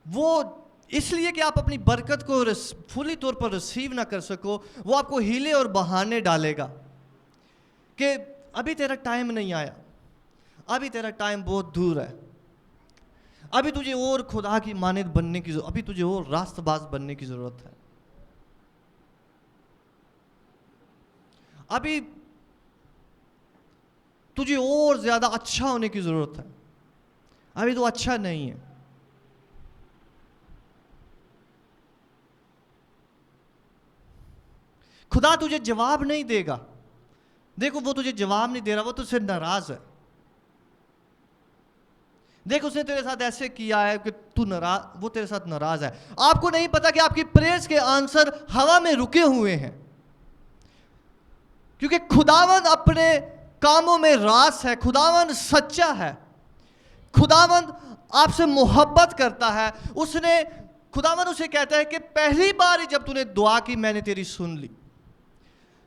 वो इसलिए कि आप अपनी बरकत को फुली तौर पर रिसीव ना कर सको, वो आपको हीले और बहाने डालेगा कि अभी तेरा टाइम नहीं आया, अभी तेरा टाइम बहुत दूर है, अभी तुझे और खुदा की मानद बनने की जरूरत, अभी तुझे और रास्तबाज बनने की जरूरत है, अभी तुझे और ज्यादा अच्छा होने की जरूरत है, अभी तो अच्छा नहीं है। खुदा तुझे जवाब नहीं देगा। देखो, वो तुझे जवाब नहीं दे रहा, वो तुझसे नाराज है। देख, उसने तेरे साथ ऐसे किया है कि तू नाराज, वो तेरे साथ नाराज है। आपको नहीं पता कि आपकी प्रेयर्स के आंसर हवा में रुके हुए हैं, क्योंकि खुदावंद अपने कामों में रास है। खुदावंद सच्चा है। खुदावंद आपसे मोहब्बत करता है। खुदावंद उसे कहता है कि पहली बार जब तूने दुआ की मैंने तेरी सुन ली।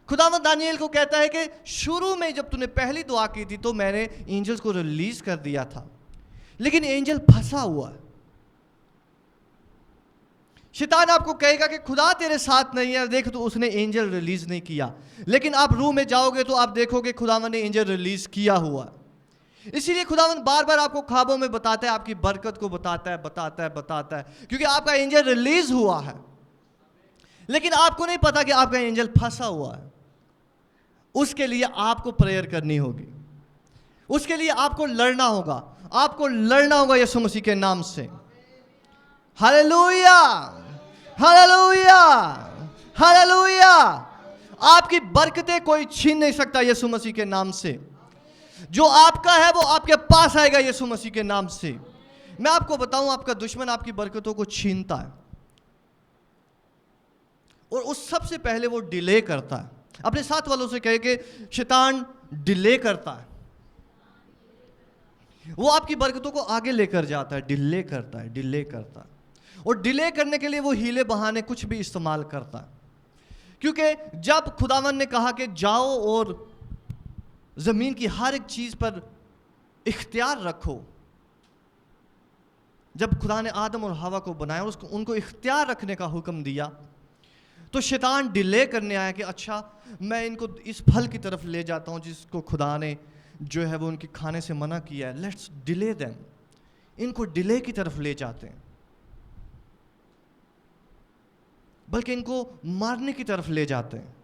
खुदावंद दानियल को कहता है कि शुरू में जब तूने पहली दुआ की थी तो मैंने एंजल्स को रिलीज कर दिया था, लेकिन एंजल फंसा हुआ है। शैतान आपको कहेगा कि खुदा तेरे साथ नहीं है, देख तो उसने एंजल रिलीज नहीं किया। लेकिन आप रूम में जाओगे तो आप देखोगे खुदावंद ने एंजल रिलीज किया हुआ। इसीलिए खुदावंद बार बार आपको ख्वाबों में बताता है, आपकी बरकत को बताता है, क्योंकि आपका एंजल रिलीज हुआ है। लेकिन आपको नहीं पता कि आपका एंजल फंसा हुआ है। उसके लिए आपको प्रेयर करनी होगी, उसके लिए आपको लड़ना होगा, आपको लड़ना होगा यीशु मसीह के नाम से। Hallelujah, hallelujah, hallelujah. आपकी बरकतें कोई छीन नहीं सकता यीशु मसीह के नाम से। जो आपका है वो आपके पास आएगा यीशु मसीह के नाम से। मैं आपको बताऊं, आपका दुश्मन आपकी बरकतों को छीनता है, और उस सबसे पहले वो डिले करता है। अपने साथ वालों से कहे कि शैतान डिले करता है, वो आपकी बरकतों को आगे लेकर जाता है, डिले करता है, डिले करता है। और डिले करने के लिए वो हीले बहाने कुछ भी इस्तेमाल करता है। क्योंकि जब खुदावन ने कहा कि जाओ और जमीन की हर एक चीज पर इख्तियार रखो, जब खुदा ने आदम और हवा को बनाया और उनको इख्तियार रखने का हुक्म दिया, तो शैतान डिले करने आया कि अच्छा मैं इनको इस फल की तरफ ले जाता हूं जिसको खुदा ने जो है वो उनके खाने से मना किया है। Let's delay them. इनको डिले की तरफ ले जाते हैं, बल्कि इनको मारने की तरफ ले जाते हैं।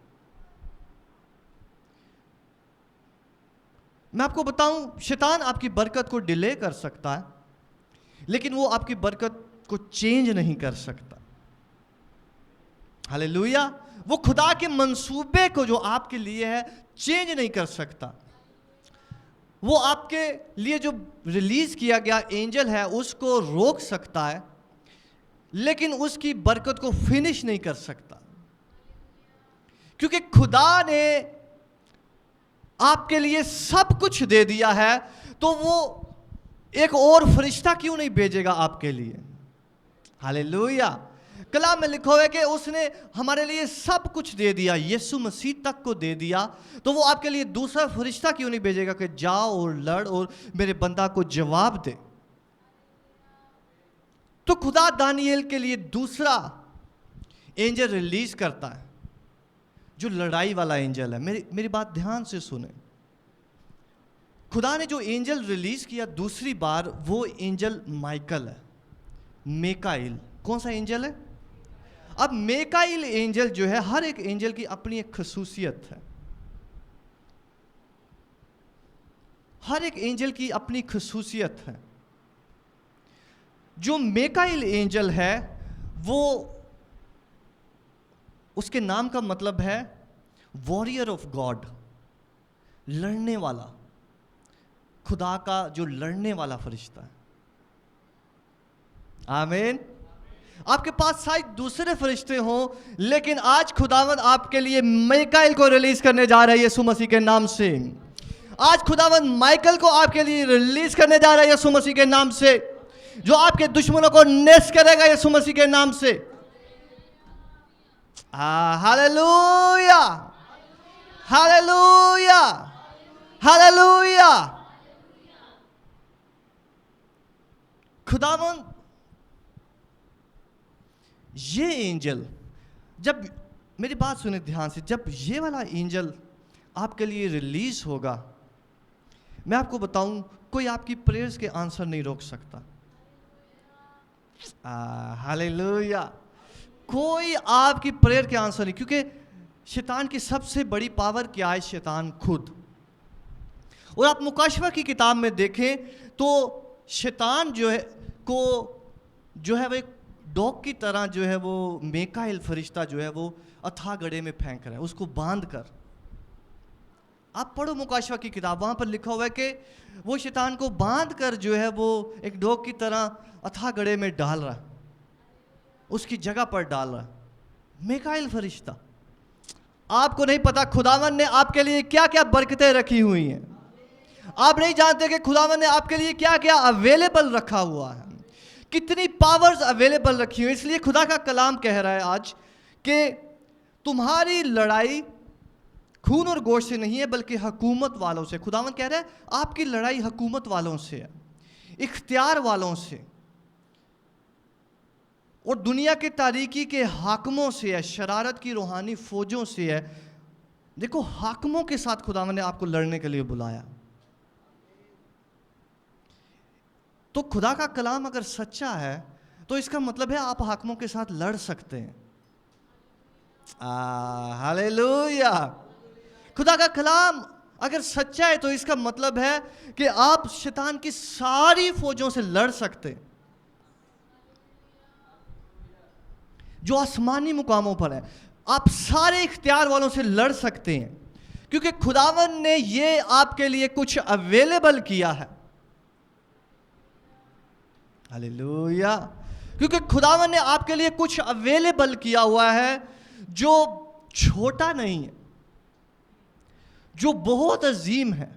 मैं आपको बताऊं, शैतान आपकी बरकत को डिले कर सकता है, लेकिन वो आपकी बरकत को चेंज नहीं कर सकता। हालेलुया। वो खुदा के मंसूबे को जो आपके लिए है चेंज नहीं कर सकता। वो आपके लिए जो रिलीज किया गया एंजल है उसको रोक सकता है, लेकिन उसकी बरकत को फिनिश नहीं कर सकता। क्योंकि खुदा ने आपके लिए सब कुछ दे दिया है, तो वो एक और फरिश्ता क्यों नहीं भेजेगा आपके लिए? हालेलुया। कलाम में लिखा हुआ है कि उसने हमारे लिए सब कुछ दे दिया, यीशु मसीह तक को दे दिया, तो वो आपके लिए दूसरा फरिश्ता क्यों नहीं भेजेगा कि जाओ और लड़ और मेरे बंदा को जवाब दे? तो खुदा दानिएल के लिए दूसरा एंजल रिलीज करता है, जो लड़ाई वाला एंजल है। मेरी बात ध्यान से सुने। खुदा ने जो एंजल रिलीज किया दूसरी बार, वो एंजल माइकल है, मेकाइल। कौन सा एंजल है? अब मेकाइल एंजल जो है, हर एक एंजल की अपनी एक खसूसियत है, हर एक एंजल की अपनी खसूसियत है। जो मेकाइल एंजल है, वो उसके नाम का मतलब है वॉरियर ऑफ गॉड, लड़ने वाला, खुदा का जो लड़ने वाला फरिश्ता है। आमीन। आपके पास शायद दूसरे फरिश्ते हों, लेकिन आज खुदावंद आपके लिए माइकल को रिलीज करने जा रहा है यीशु मसीह के नाम से। आज खुदावंद माइकल को आपके लिए रिलीज करने जा रहा है यीशु मसीह के नाम से, जो आपके दुश्मनों को नेस करेगा यीशु मसीह के नाम से। Hallelujah, hallelujah, hallelujah. खुदावंद ये एंजल, जब, मेरी बात सुने ध्यान से, जब ये वाला एंजल आपके लिए रिलीज होगा, मैं आपको बताऊं, कोई आपकी प्रेयर्स के आंसर नहीं रोक सकता। हालेलुया। कोई आपकी प्रेयर के आंसर नहीं, क्योंकि शैतान की सबसे बड़ी पावर क्या है? शैतान खुद। और आप मुकाशवा की किताब में देखें तो शैतान जो है वो एक डॉग की तरह जो है वो मेकाइल फरिश्ता जो है वो अथाह गड्ढे में फेंक रहा है, उसको बांध कर। आप पढ़ो मुकाशवा की किताब, वहां पर लिखा हुआ है कि वो शैतान को बांध कर जो है वो एक डॉग की तरह अथाह गड्ढे में डाल रहा है, उसकी जगह पर डाल रहा है। मेकाइल फरिश्ता। आपको नहीं पता खुदावन ने आपके लिए क्या क्या बरकतें रखी हुई हैं। आप नहीं जानते कि खुदावन ने आपके लिए क्या क्या अवेलेबल रखा हुआ है, कितनी पावर्स अवेलेबल रखी हुई। इसलिए खुदा का कलाम कह रहा है आज कि तुम्हारी लड़ाई खून और गोश्त से नहीं है, बल्कि हुकूमत वालों से। खुदावन कह रहा है आपकी लड़ाई हुकूमत वालों से है, इख्तियार वालों से, और दुनिया के तारीकी के हाकिमों से है, शरारत की रूहानी फौजों से है। देखो, हाकिमों के साथ खुदावन ने आपको लड़ने के लिए बुलाया। तो खुदा का कलाम अगर सच्चा है तो इसका मतलब है आप हाकिमों के साथ लड़ सकते हैं। हालेलुया। खुदा का कलाम अगर सच्चा है तो इसका मतलब है कि आप शैतान की सारी फौजों से लड़ सकते हैं जो आसमानी मुकामों पर है। आप सारे इख्तियार वालों से लड़ सकते हैं, क्योंकि खुदावन ने ये आपके लिए कुछ अवेलेबल किया है। हालेलुया। क्योंकि खुदावन ने आपके लिए कुछ अवेलेबल किया हुआ है जो छोटा नहीं है, जो बहुत अजीम है।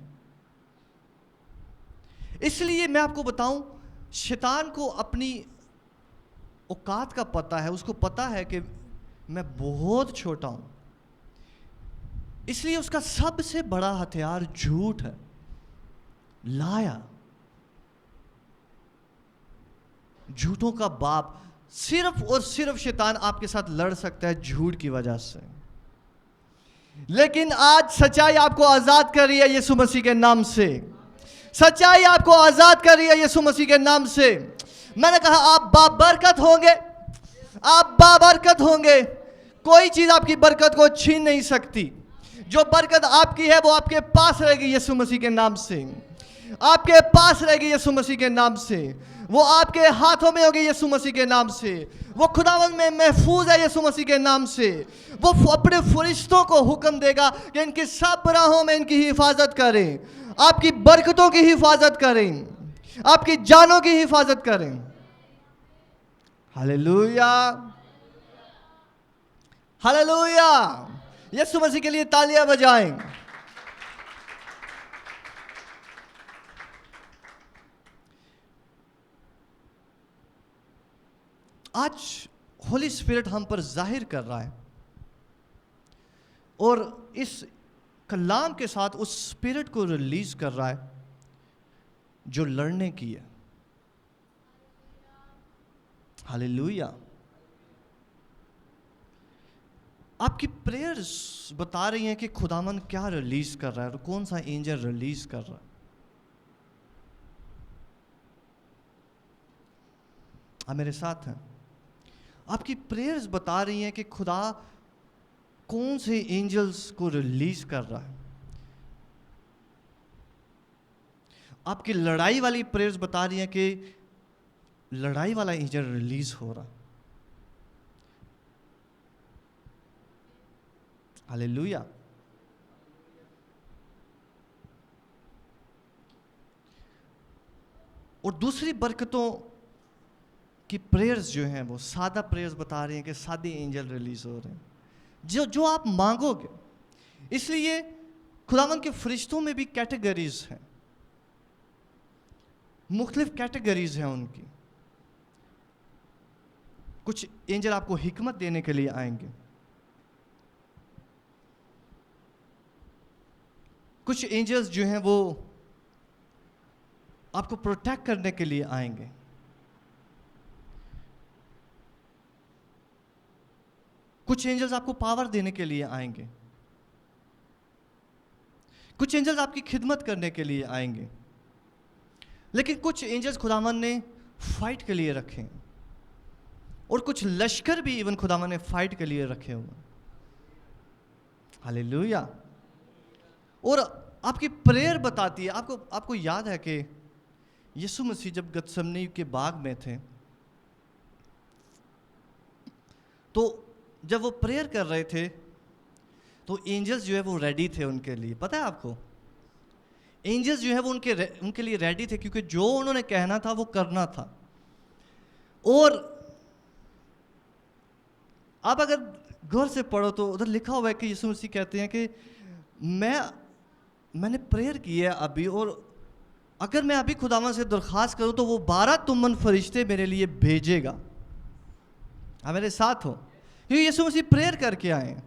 इसलिए मैं आपको बताऊं, शैतान को अपनी औकात का पता है, उसको पता है कि मैं बहुत छोटा हूं। इसलिए उसका सबसे बड़ा हथियार झूठ है, लाया, झूठों का बाप। सिर्फ और सिर्फ शैतान आपके साथ लड़ सकता है झूठ की वजह से। लेकिन आज सच्चाई आपको आजाद कर रही है यीशु मसीह के नाम से। सच्चाई आपको आजाद कर रही है यीशु मसीह के नाम से। मैंने कहा आप बाबरकत होंगे, आप बाबरकत होंगे। कोई चीज आपकी बरकत को छीन नहीं सकती। जो बरकत आपकी है वो आपके पास रहेगी यीशु मसीह के नाम से। आपके पास रहेगी यीशु मसीह के नाम से। वो आपके हाथों में होगी यीशु मसीह के नाम से। वो खुदावंद में महफूज है यीशु मसीह के नाम से। वो अपने फरिश्तों को हुक्म देगा कि इनकी सब राहों में इनकी हिफाजत करें, आपकी बरकतों की हिफाजत करें, आपकी जानों की हिफाजत करें। Hallelujah, hallelujah. यीशु मसीह के लिए तालियां बजाएं। आज होली स्पिरिट हम पर जाहिर कर रहा है और इस कलाम के साथ उस स्पिरिट को रिलीज कर रहा है जो लड़ने की है। हालेलुया। आपकी प्रेयर्स बता रही हैं कि खुदावन क्या रिलीज कर रहा है और कौन सा एंजल रिलीज कर रहा है। आप मेरे साथ हैं? आपकी प्रेयर्स बता रही हैं कि खुदा कौन से एंजल्स को रिलीज कर रहा है। आपकी लड़ाई वाली प्रेयर्स बता रही हैं कि लड़ाई वाला एंजल रिलीज हो रहा है। हालेलुया। और दूसरी बरकतों की प्रेयर्स जो हैं वो सादा प्रेयर्स बता रही हैं कि सादे एंजल रिलीज हो रहे हैं जो आप मांगोगे। इसलिए खुदावन के फरिश्तों में भी कैटेगरीज हैं, मुख्तलिफ कैटेगरीज हैं उनकी। कुछ एंजल आपको हिकमत देने के लिए आएंगे, कुछ एंजल्स जो हैं वो आपको प्रोटेक्ट करने के लिए आएंगे, कुछ एंजल्स आपको पावर देने के लिए आएंगे, कुछ एंजल्स आपकी खिदमत करने के लिए आएंगे। लेकिन कुछ एंजल्स खुदावन ने फाइट के लिए रखे हैं और कुछ लश्कर भी इवन खुदावन ने फाइट के लिए रखे हुए। हालेलुया। और आपकी प्रेयर बताती है, आपको याद है कि यीशु मसीह जब गतसमनी के बाग में थे तो जब वो प्रेयर कर रहे थे तो एंजल्स जो है वो रेडी थे उनके लिए। पता है आपको, एंजल्स जो है वो उनके लिए रेडी थे, क्योंकि जो उन्होंने कहना था वो करना था। और आप अगर गौर से पढ़ो तो उधर लिखा हुआ है कि यीशु मसीह कहते हैं कि मैंने प्रेयर की है अभी, और अगर मैं अभी खुदावन से दरख्वास्त करूं तो वो 12 तुमन फरिश्ते मेरे लिए भेजेगा। आप मेरे साथ हो? क्योंकि यीशु मसीह प्रेयर करके आए हैं।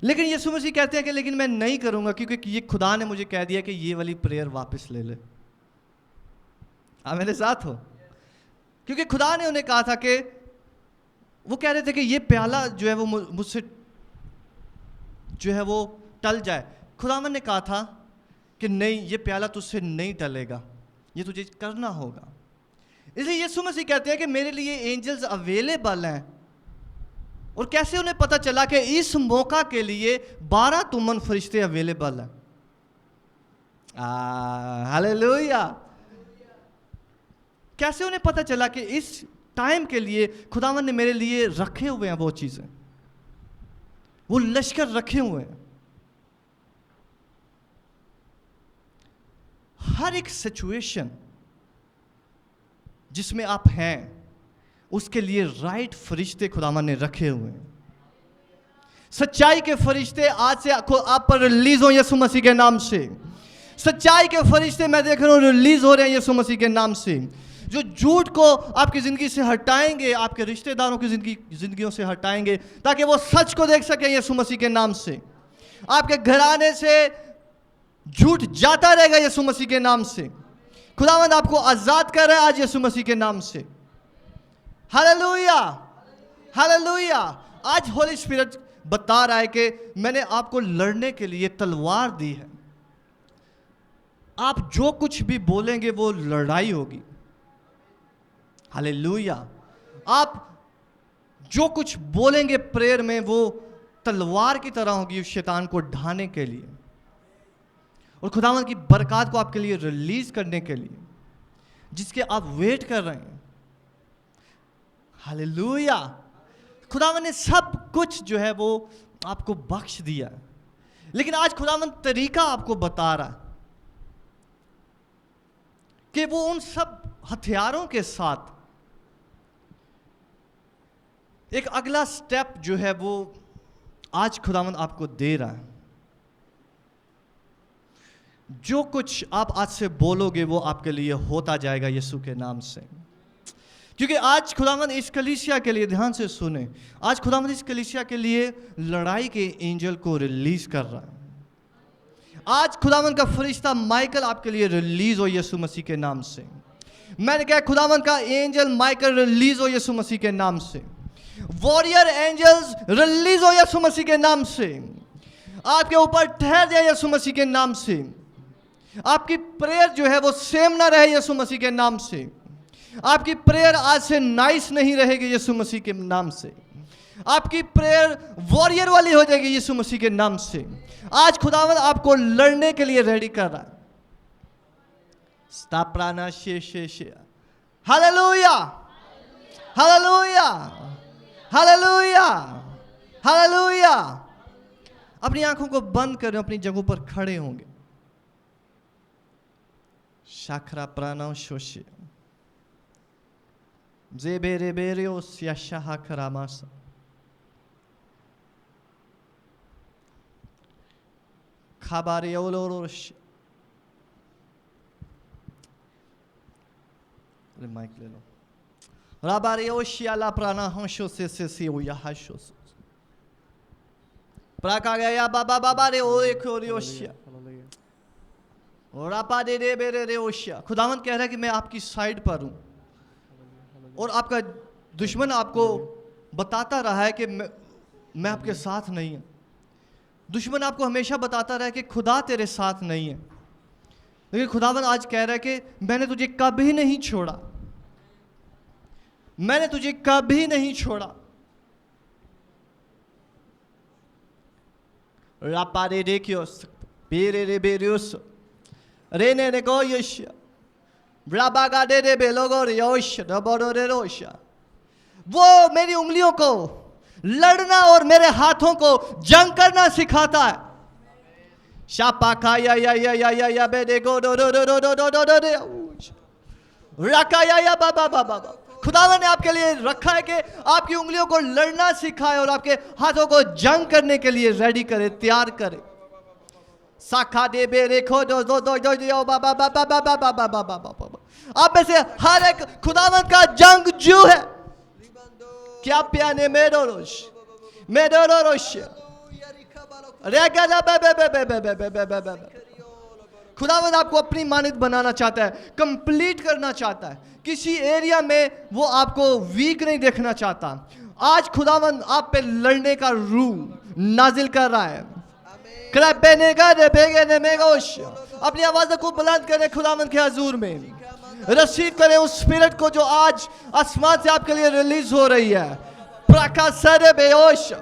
लेकिन यीशु मसीह कहते हैं कि लेकिन मैं नहीं करूंगा, क्योंकि ये खुदा ने मुझे कह दिया कि ये वाली प्रेयर वापस ले ले। आप मेरे साथ हो? क्योंकि खुदा ने उन्हें कहा था कि वो कह रहे थे कि ये प्याला जो है वो मुझसे जो है वो टल जाए। खुदावन ने कहा था कि नहीं, ये प्याला तुझसे नहीं टलेगा, ये तुझे करना होगा। इसलिए यीशु मसीह कहते हैं कि मेरे लिए एंजल्स अवेलेबल हैं। और कैसे उन्हें पता चला कि इस मौका के लिए 12 तुमन फरिश्ते अवेलेबल हैं? हालेलुया। कैसे उन्हें पता चला कि इस टाइम के लिए खुदावन ने मेरे लिए रखे हुए हैं वो चीजें, वो लश्कर रखे हुए हैं। हर एक सिचुएशन जिसमें आप हैं उसके लिए राइट फरिश्ते खुदावन ने रखे हुए हैं। सच्चाई के फरिश्ते आज से आप पर रिलीज हो यीशु मसीह के नाम से। सच्चाई के फरिश्ते मैं देख रहा हूं रिलीज हो रहे हैं यीशु मसीह के नाम से, जो झूठ को आपकी जिंदगी से हटाएंगे, आपके रिश्तेदारों की जिंदगियों से हटाएंगे, ताकि वो सच को देख सकें यीशु मसीह के नाम से। आपके घराने से झूठ जाता रहेगा यीशु मसीह के नाम से। खुदावंद आपको आजाद कर रहा है आज यीशु मसीह के नाम से। Hallelujah, hallelujah. आज होली स्पिरिट बता रहा है कि मैंने आपको लड़ने के लिए तलवार दी है। आप जो कुछ भी बोलेंगे वो लड़ाई होगी। हालेलुया। आप जो कुछ बोलेंगे प्रेयर में वो तलवार की तरह होगी शैतान को ढाने के लिए और खुदावंद की बरकत को आपके लिए रिलीज करने के लिए, जिसके आप वेट कर रहे हैं। हालेलुया। खुदावंद ने सब कुछ जो है वो आपको बख्श दिया, लेकिन आज खुदावंद तरीका आपको बता रहा है कि वो उन सब हथियारों के साथ एक अगला स्टेप जो है वो आज खुदावंद आपको दे रहा है। जो कुछ आप आज से बोलोगे वो आपके लिए होता जाएगा यीशु के नाम से। क्योंकि आज खुदावंद इस कलीसिया के लिए, ध्यान से सुने, आज खुदावंद इस कलीसिया के लिए लड़ाई के एंजल को रिलीज कर रहा है। आज खुदावंद का फरिश्ता माइकल आपके लिए रिलीज हो यीशु मसीह के नाम से। मैंने कहा खुदावंद का एंजल माइकल रिलीज हो यीशु मसीह के नाम से। वॉरियर एंजल्स रिलीज हो यीशु मसीह के नाम से। आपके ऊपर ठहर जाए यीशु मसीह के नाम से। आपकी प्रेयर जो है वो सेम ना रहे यीशु मसीह के नाम से। आपकी प्रेयर आज से नाइस नहीं रहेगी यीशु मसीह के नाम से। आपकी प्रेयर वॉरियर वाली हो जाएगी यीशु मसीह के नाम से। आज खुदावंद आपको लड़ने के लिए रेडी कर रहा है। स्ताप्राना शे शे शे, हालेलुया, हालेलुया, हालेलुया, हालेलुया। अपनी आंखों को बंद करें, अपनी जगहों पर खड़े होंगे। शाखरा प्राणा शोषे जेबेरे बेरियो स्याशाहा खरामासा। खाबारे ओलोरोश, माइक ले लो। राबारे ओशियाला प्राणा हंशो से ओया हंशो प्राका गया बाबा बाबा रे ओ एक ओरियोशिया और आपा दे दे बेरे रे ओशिया। खुदावंद कह रहा है कि मैं आपकी साइड पर हूं। और आपका दुश्मन आपको बताता रहा है कि मैं आपके साथ नहीं हूं। दुश्मन आपको हमेशा बताता रहा है कि खुदा तेरे साथ नहीं है। लेकिन खुदावंद आज कह रहा है कि मैंने तुझे कभी नहीं छोड़ा, मैंने तुझे कभी नहीं छोड़ा। रापारे रेकियोस बेरे रे बेरियोस रेने ने गोयश ब्राबागा दे दे बेलोगो रियोश डबोरो रे रोशा। वो मेरी उंगलियों को लड़ना और मेरे हाथों को जंग करना सिखाता है। शापा खाया या बेदे गो दो दो दो दो दो दो दो दो रखा या बाबा बाबा। खुदावन ने आपके लिए रखा है कि आपकी उंगलियों को लड़ना सिखाए और आपके हाथों को जंग करने के लिए रेडी करे, तैयार करे। साखा दे बेरे खो दो दो दो दो दो बाबा बाबा बाबा बाबा बाबा बाबा। आप में से हर एक खुदावन का जंग जो है क्या प्याने मेडोरोश मेडोरोश रेगला बे बे बे बे बे बे बे बे बे। खुदावंद आपको अपनी मानित बनाना चाहता है, कंप्लीट करना चाहता है। किसी एरिया में वो आपको वीक नहीं देखना चाहता। आज खुदावंद आप पे लड़ने का रूह नाजिल कर रहा है। अपनी आवाज़ को बुलंद करें खुदावंद के हजूर में। रिसीव करें उस स्पिरिट को जो आज आसमान से आपके लिए रिलीज हो रही है। प्रकाशरे बेहोश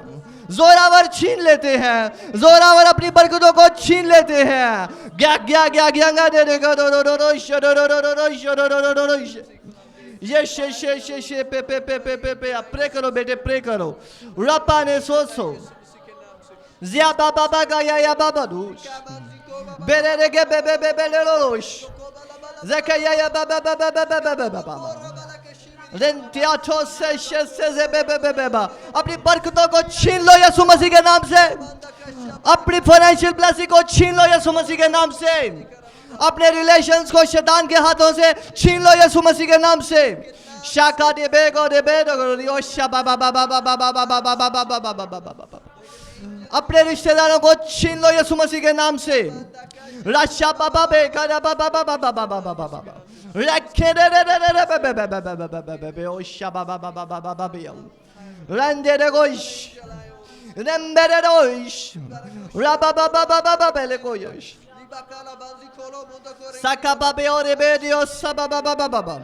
जोरावर छीन लेते हैं, जोरावर अपनी बरकतों को छीन लेते हैं। ग्या ग्या ग्या ग्या दे देगा दो दो दो दो दो ये शे पे पे पे पे पे पे। प्रे करो बेटे, प्रे करो। रपा ने सोचो जिया बाबा बागा या बाबा दूस बेरे रे के बे बे बे बे ले लोश ज़कैया या बाबा बाबा बाबा बाबा बाबा। अपनी बरकतों को छीन लो यीशु मसीह के नाम से। अपनी फाइनेंशियल ब्लेसिंग को छीन लो यीशु मसीह के नाम से। अपने रिलेशंस को शैतान के हाथों से छीन लो यीशु मसीह के नाम से। शाका दे बेगो दे बेगो रियोशा बाबा बाबा बाबा बाबा बाबा बाबा बाबा बाबा। अपने रिश्तेदारों को छीन लो यीशु मसीह के नाम से। राशा बाबा बेगा बाबा बाबा बाबा बाबा बाबा। रखे रे रे रे रे बे बे बे बे बे बे बे बे बे ओशा बाबा बाबा बाबा बाबा रंदे रे गोश रंबे रे रोश राबा बाबा बाबा बाबा ले कोयश साका बाबे और बेदियो सबा बाबा बाबा बाबा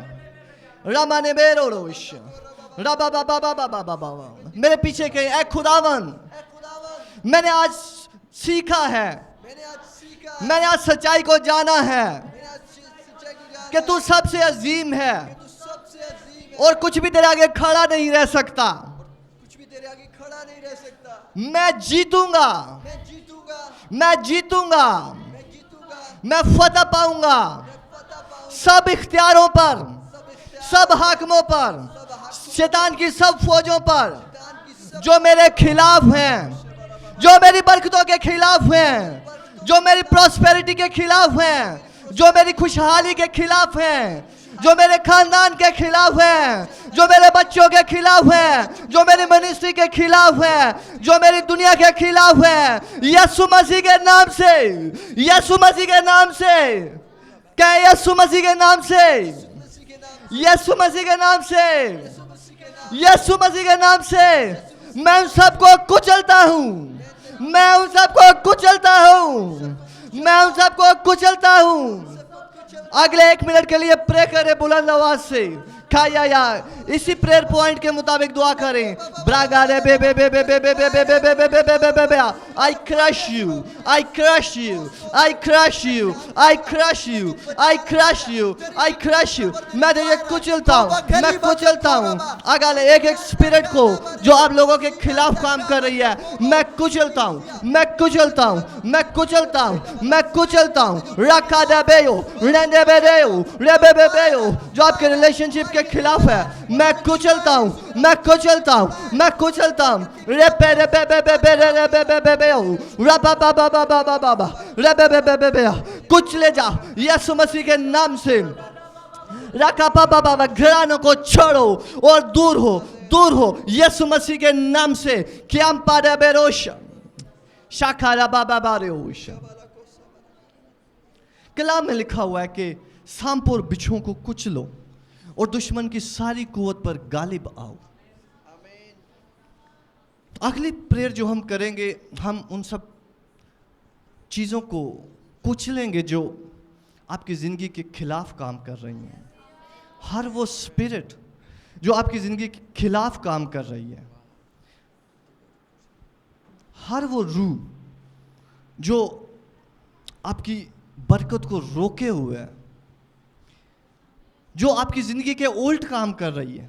रामाने बेरो रोश राबा बाबा बाबा बाबा बाबा। मेरे पीछे के ए खुदावन, मैंने आज सीखा है, मैंने आज सच्चाई को जाना है कि तू सबसे अजीम है और कुछ भी तेरे आगे खड़ा नहीं रह सकता। मैं जीतूंगा, मैं जीतूंगा, मैं फतह पाऊंगा सब इख्तियारों पर, सब हाकिमों पर, शैतान की सब फौजों पर जो मेरे खिलाफ हैं, जो मेरी बरकतों के खिलाफ हैं, जो मेरी प्रॉस्पेरिटी के खिलाफ हैं, जो मेरी खुशहाली के खिलाफ हैं, जो मेरे खानदान के खिलाफ है, जो मेरे बच्चों के खिलाफ है, जो मेरी मिनिस्ट्री के खिलाफ है, जो मेरी दुनिया के खिलाफ है, यीशु मसीह के नाम से, यीशु मसीह के नाम से, क्या यीशु मसीह के नाम से, यीशु मसीह के नाम से, यीशु मसीह के नाम से मैं उन सबको कुचलता हूं, मैं उन सबको कुचलता हूं, मैं उन सबको कुचलता हूं। अगले 1 मिनट के लिए प्रे करें बुलंद आवाज से, खाया या इसी प्रेयर पॉइंट के मुताबिक दुआ करें। ब्रागा रे बे बे बे बे बे बे बे बे बे बे बे बे बे बे बे, I crush you, I crush you, I crush you, I crush you, I crush you, I crush you। मैं तुझे कुचलता हूँ, मैं कुचलता हूँ। अगले एक स्पिरिट को जो आप लोगों के खिलाफ काम कर रही है, मैं कुचलता हूँ, मैं कुचलता हूँ, मैं कुचलता हूँ, मैं कुचलता हूँ। रखा दे बेयो, रेंदे बे देयो, रे बे बे बेयो, जो आपके रिलेशनशिप के खिलाफ है, मैं कुचलता हूं, मैं कुचलता हूं, मैं कुचलता हूं। रे पे रे बे बे बे बे रे रे बे बे बे बे रा बा बा बा बा बा बा बा रे बे बे बे बे बे, कुचले जाओ यीशु मसीह के नाम से। रखा बा बा बा, घरानों को छोड़ो और दूर हो, दूर हो यीशु मसीह के नाम से। क्या पारे बेरोश शाखारा बाबा बारेश। कलाम में लिखा हुआ है कि सांप और बिच्छुओं को कुचलो और दुश्मन की सारी कुवत पर गालिब आओ। अगली प्रेयर जो हम करेंगे, हम उन सब चीज़ों को कुचलेंगे जो आपकी ज़िंदगी के खिलाफ काम कर रही हैं। हर वो स्पिरिट जो आपकी ज़िंदगी के खिलाफ काम कर रही है, हर वो रूह जो आपकी बरकत को रोके हुए है, जो आपकी ज़िंदगी के उल्ट काम कर रही है,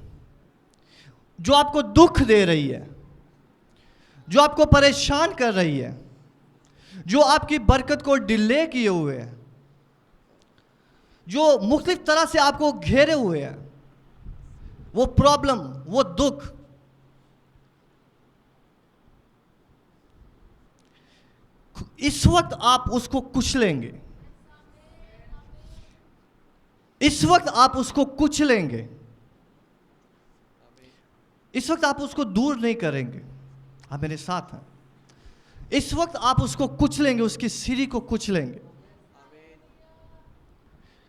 जो आपको दुख दे रही है, जो आपको परेशान कर रही है, जो आपकी बरकत को डिले किए हुए है, जो मुख्तलिफ तरह से आपको घेरे हुए है, वो प्रॉब्लम, वो दुख, इस वक्त आप उसको कुचलेंगे, इस वक्त आप उसको कुचलेंगे, इस वक्त आप उसको दूर नहीं करेंगे। आप मेरे साथ हैं। इस वक्त आप उसको कुचलेंगे, उसकी सीढ़ी को कुचलेंगे।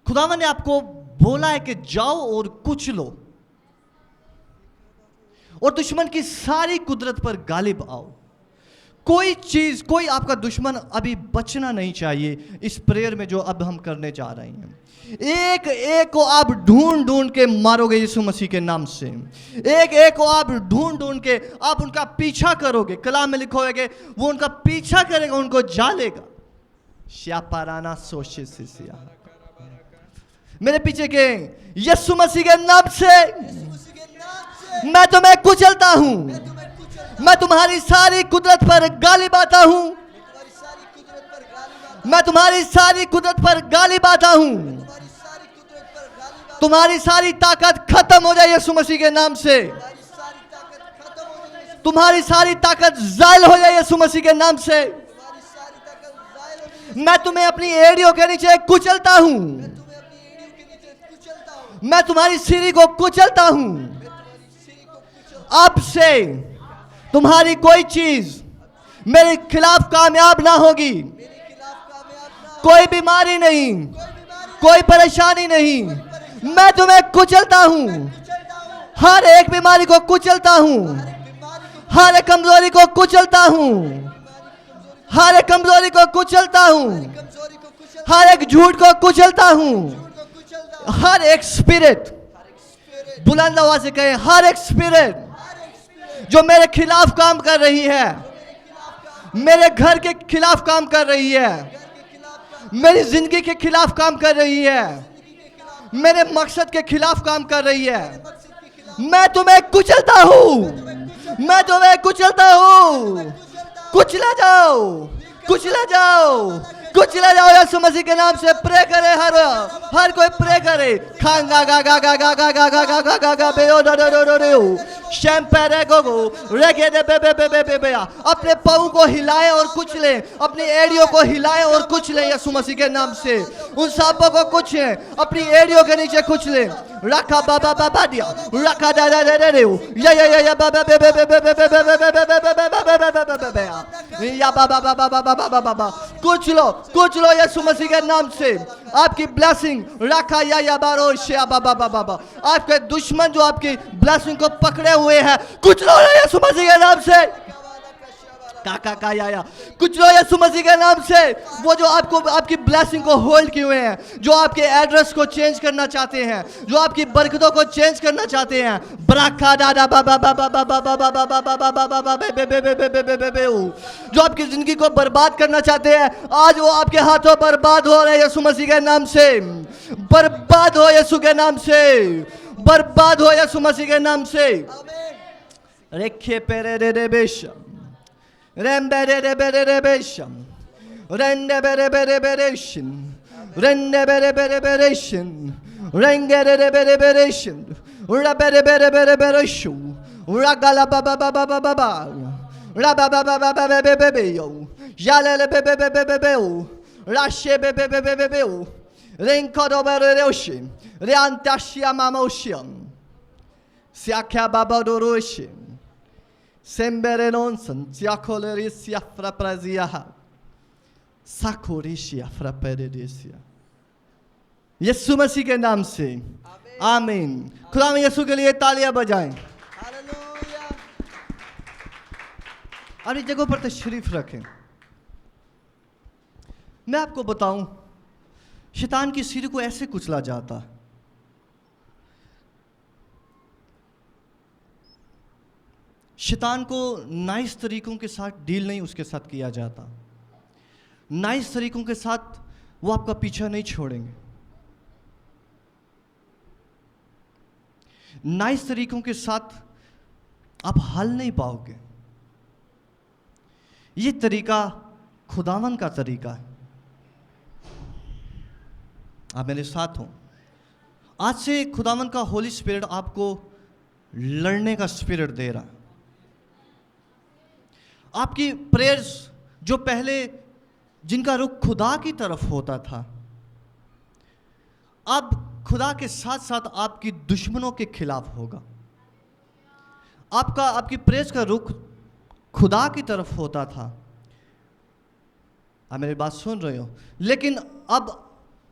खुदावन ने आपको बोला है कि जाओ और कुचलो और दुश्मन की सारी कुदरत पर गालिब आओ। कोई चीज, कोई आपका दुश्मन अभी बचना नहीं चाहिए इस प्रेयर में जो अब हम करने जा रहे हैं। एक एक को आप ढूंढ ढूंढ के मारोगे यीशु मसीह के नाम से। एक एक को आप ढूंढ ढूंढ के आप उनका पीछा करोगे। कलाम में लिखा है कि वो उनका पीछा करेगा, उनको जालेगा। श्यापाराना सोशे सिया मेरे पीछे के यीशु मसीह के नाम से मैं तुम्हें कुचलता हूं। मैं तुम्हारी सारी कुदरत पर गालिब आता हूं। मैं तुम्हारी सारी कुदरत पर गालिब आता हूं। तुम्हारी सारी ताकत खत्म हो जाए यीशु मसीह के नाम से। तुम्हारी सारी ताकत जायल हो जाए यीशु मसीह के नाम से। मैं तुम्हें अपनी एड़ियों के नीचे कुचलता हूं। मैं तुम्हारी सीढ़ी को कुचलता हूं। अब से तुम्हारी कोई चीज मेरे खिलाफ कामयाब ना होगी। कोई बीमारी नहीं, कोई परेशानी नहीं। मैं तुम्हें कुचलता हूं। हर एक बीमारी को कुचलता हूं। हर एक कमजोरी को कुचलता हूं। हर एक कमजोरी को कुचलता हूं। हर एक झूठ को कुचलता हूं। हर एक स्पिरिट, बुलंद आवाज से कहें, हर एक स्पिरिट जो मेरे खिलाफ काम कर रही है, मेरे घर के खिलाफ काम कर रही है, मेरी जिंदगी के खिलाफ काम कर रही है, मेरे मकसद के खिलाफ काम कर रही है, मैं तुम्हें कुचलता हूं। मैं तुम्हें कुचलता हूं। कुचला जाओ, कुचला जाओ, कुचला जाओ यीशु मसीह के नाम से। प्रे करे, हर कोई प्रे करे। खांगा गा गा गा गा गा गा गा गा गा गा गा बेओ डो डो डो डो। शैम्पेरेगोगो रेगे दे बे बे बे बे बे बे। अपने पाँव को हिलाए और कुचले, अपनी एड़ियों को हिलाए और कुचले यीशु मसीह के नाम से। उन सांपों को कुचले, अपनी एड़ियों के नीचे कुचले। रखा बाबा बाबा दिया, रखा दा दा दा दा रे या बाबा बे बे बे बे बे बे बे बे बे बे बे या बाबा बाबा बाबा बाबा बाबा। कुछ लो यीशु मसीह के नाम से। आपकी ब्लेसिंग रखा या बारो शे बाबा बाबा बाबा। आपके दुश्मन जो आपकी ब्लेसिंग को पकड़े हुए हैं, कुछ लो यीशु मसीह के नाम से। का या कुछ लो यीशु मसीह के नाम से। वो जो आपको आपकी ब्लेसिंग को होल्ड किए हुए हैं, जो आपके एड्रेस को चेंज करना चाहते हैं, जो आपकी बरकतों को चेंज करना चाहते हैं, ब्राका दादा बाबा बाबा बाबा बाबा बाबा बाबा बाबा बे बे बे बे बे बे, जो आपकी जिंदगी को बर्बाद करना चाहते हैं, आज वो आपके हाथों बर्बाद हो रहे हैं यीशु मसीह के नाम से। बर्बाद हो यीशु के नाम से, बर्बाद हो यीशु मसीह के नाम से। रेखे पेरे रे रे बेशम Rembere bere rebesham, rende bere bere bereshin, rende bere bere bereshin, rengere bere bereshin, ura bere bere bere bereshu, ura gala baba baba baba baba, ura baba baba baba bebe bebe, jalele bebe bebe bebe, rashe bebe bebe bebe, renkodo bere reoshi, reantashia mamoshim, siakya baba doroshi. Semberenonsen, Tiacolerisia fraprazia, Sacorisia frapedesia. यीशु मसीह के नाम से आमीन। खुदा में यीशु के लिए तालियां बजाएं। अपनी जगहों पर तशरीफ रखें। मैं आपको बताऊं, शैतान की सीढ़ी को ऐसे कुचला जाता। शैतान को नाइस तरीकों के साथ डील नहीं उसके साथ किया जाता। नाइस तरीकों के साथ वो आपका पीछा नहीं छोड़ेंगे। नाइस तरीकों के साथ आप हल नहीं पाओगे। ये तरीका खुदावन का तरीका है। आप मेरे साथ हो। आज से खुदावन का होली स्पिरिट आपको लड़ने का स्पिरिट दे रहा है। आपकी प्रेयर्स जो पहले जिनका रुख खुदा की तरफ होता था, अब खुदा के साथ साथ आपकी दुश्मनों के खिलाफ होगा। आपकी प्रेयर्स का रुख खुदा की तरफ होता था। आप मेरी बात सुन रहे हो? लेकिन अब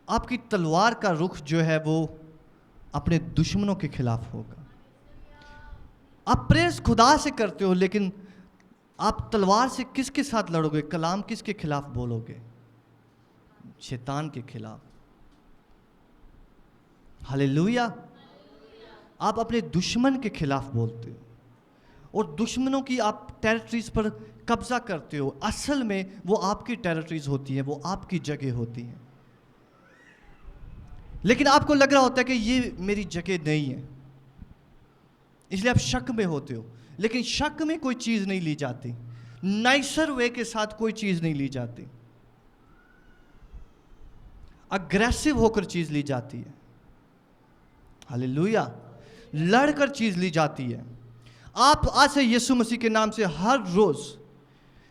आपकी तलवार का रुख जो है वो अपने दुश्मनों के खिलाफ होगा। आप प्रेयर्स खुदा से करते हो, लेकिन आप तलवार से किसके साथ लड़ोगे? कलाम किसके खिलाफ बोलोगे? शैतान के खिलाफ। हालेलुया। आप अपने दुश्मन के खिलाफ बोलते हो और दुश्मनों की आप टेरिटरीज पर कब्जा करते हो। असल में वो आपकी टेरिटरीज होती हैं, वो आपकी जगह होती हैं, लेकिन आपको लग रहा होता है कि ये मेरी जगह नहीं है, इसलिए आप शक में होते हो। लेकिन शक में कोई चीज नहीं ली जाती, नाइसर वे के साथ कोई चीज नहीं ली जाती, अग्रेसिव होकर चीज ली जाती है। हालेलुया। लड़कर चीज ली जाती है। आप आज से यीशु मसीह के नाम से हर रोज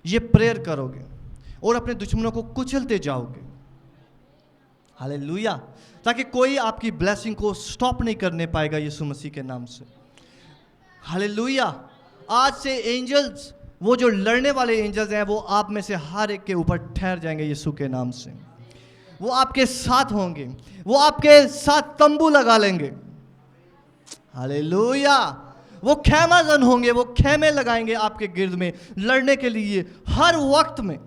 ये प्रेयर करोगे और अपने दुश्मनों को कुचलते जाओगे। हालेलुया। ताकि कोई आपकी ब्लेसिंग को स्टॉप नहीं करने पाएगा यीशु मसीह के नाम से। हालेलुया। आज से एंजल्स, वो जो लड़ने वाले एंजल्स हैं, वो आप में से हर एक के ऊपर ठहर जाएंगे यीशु के नाम से। वो आपके साथ होंगे, वो आपके साथ तंबू लगा लेंगे। हालेलुया। वो खैमाजन होंगे, वो खेमे लगाएंगे आपके गिर्द में लड़ने के लिए हर वक्त में।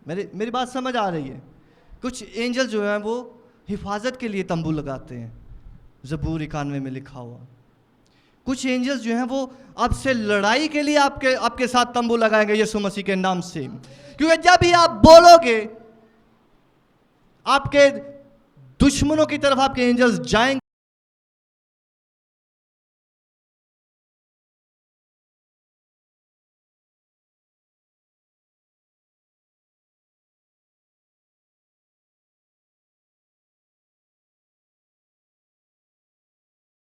मेरी बात समझ आ रही है? कुछ एंजल जो हैं वो हिफाजत के लिए तंबू लगाते हैं, ज़बूर 91 में लिखा हुआ। कुछ एंजल्स जो हैं वो आपसे लड़ाई के लिए आपके साथ तंबू लगाएंगे यीशु मसीह के नाम से। क्योंकि जब भी आप बोलोगे, आपके दुश्मनों की तरफ आपके एंजल्स जाएंगे।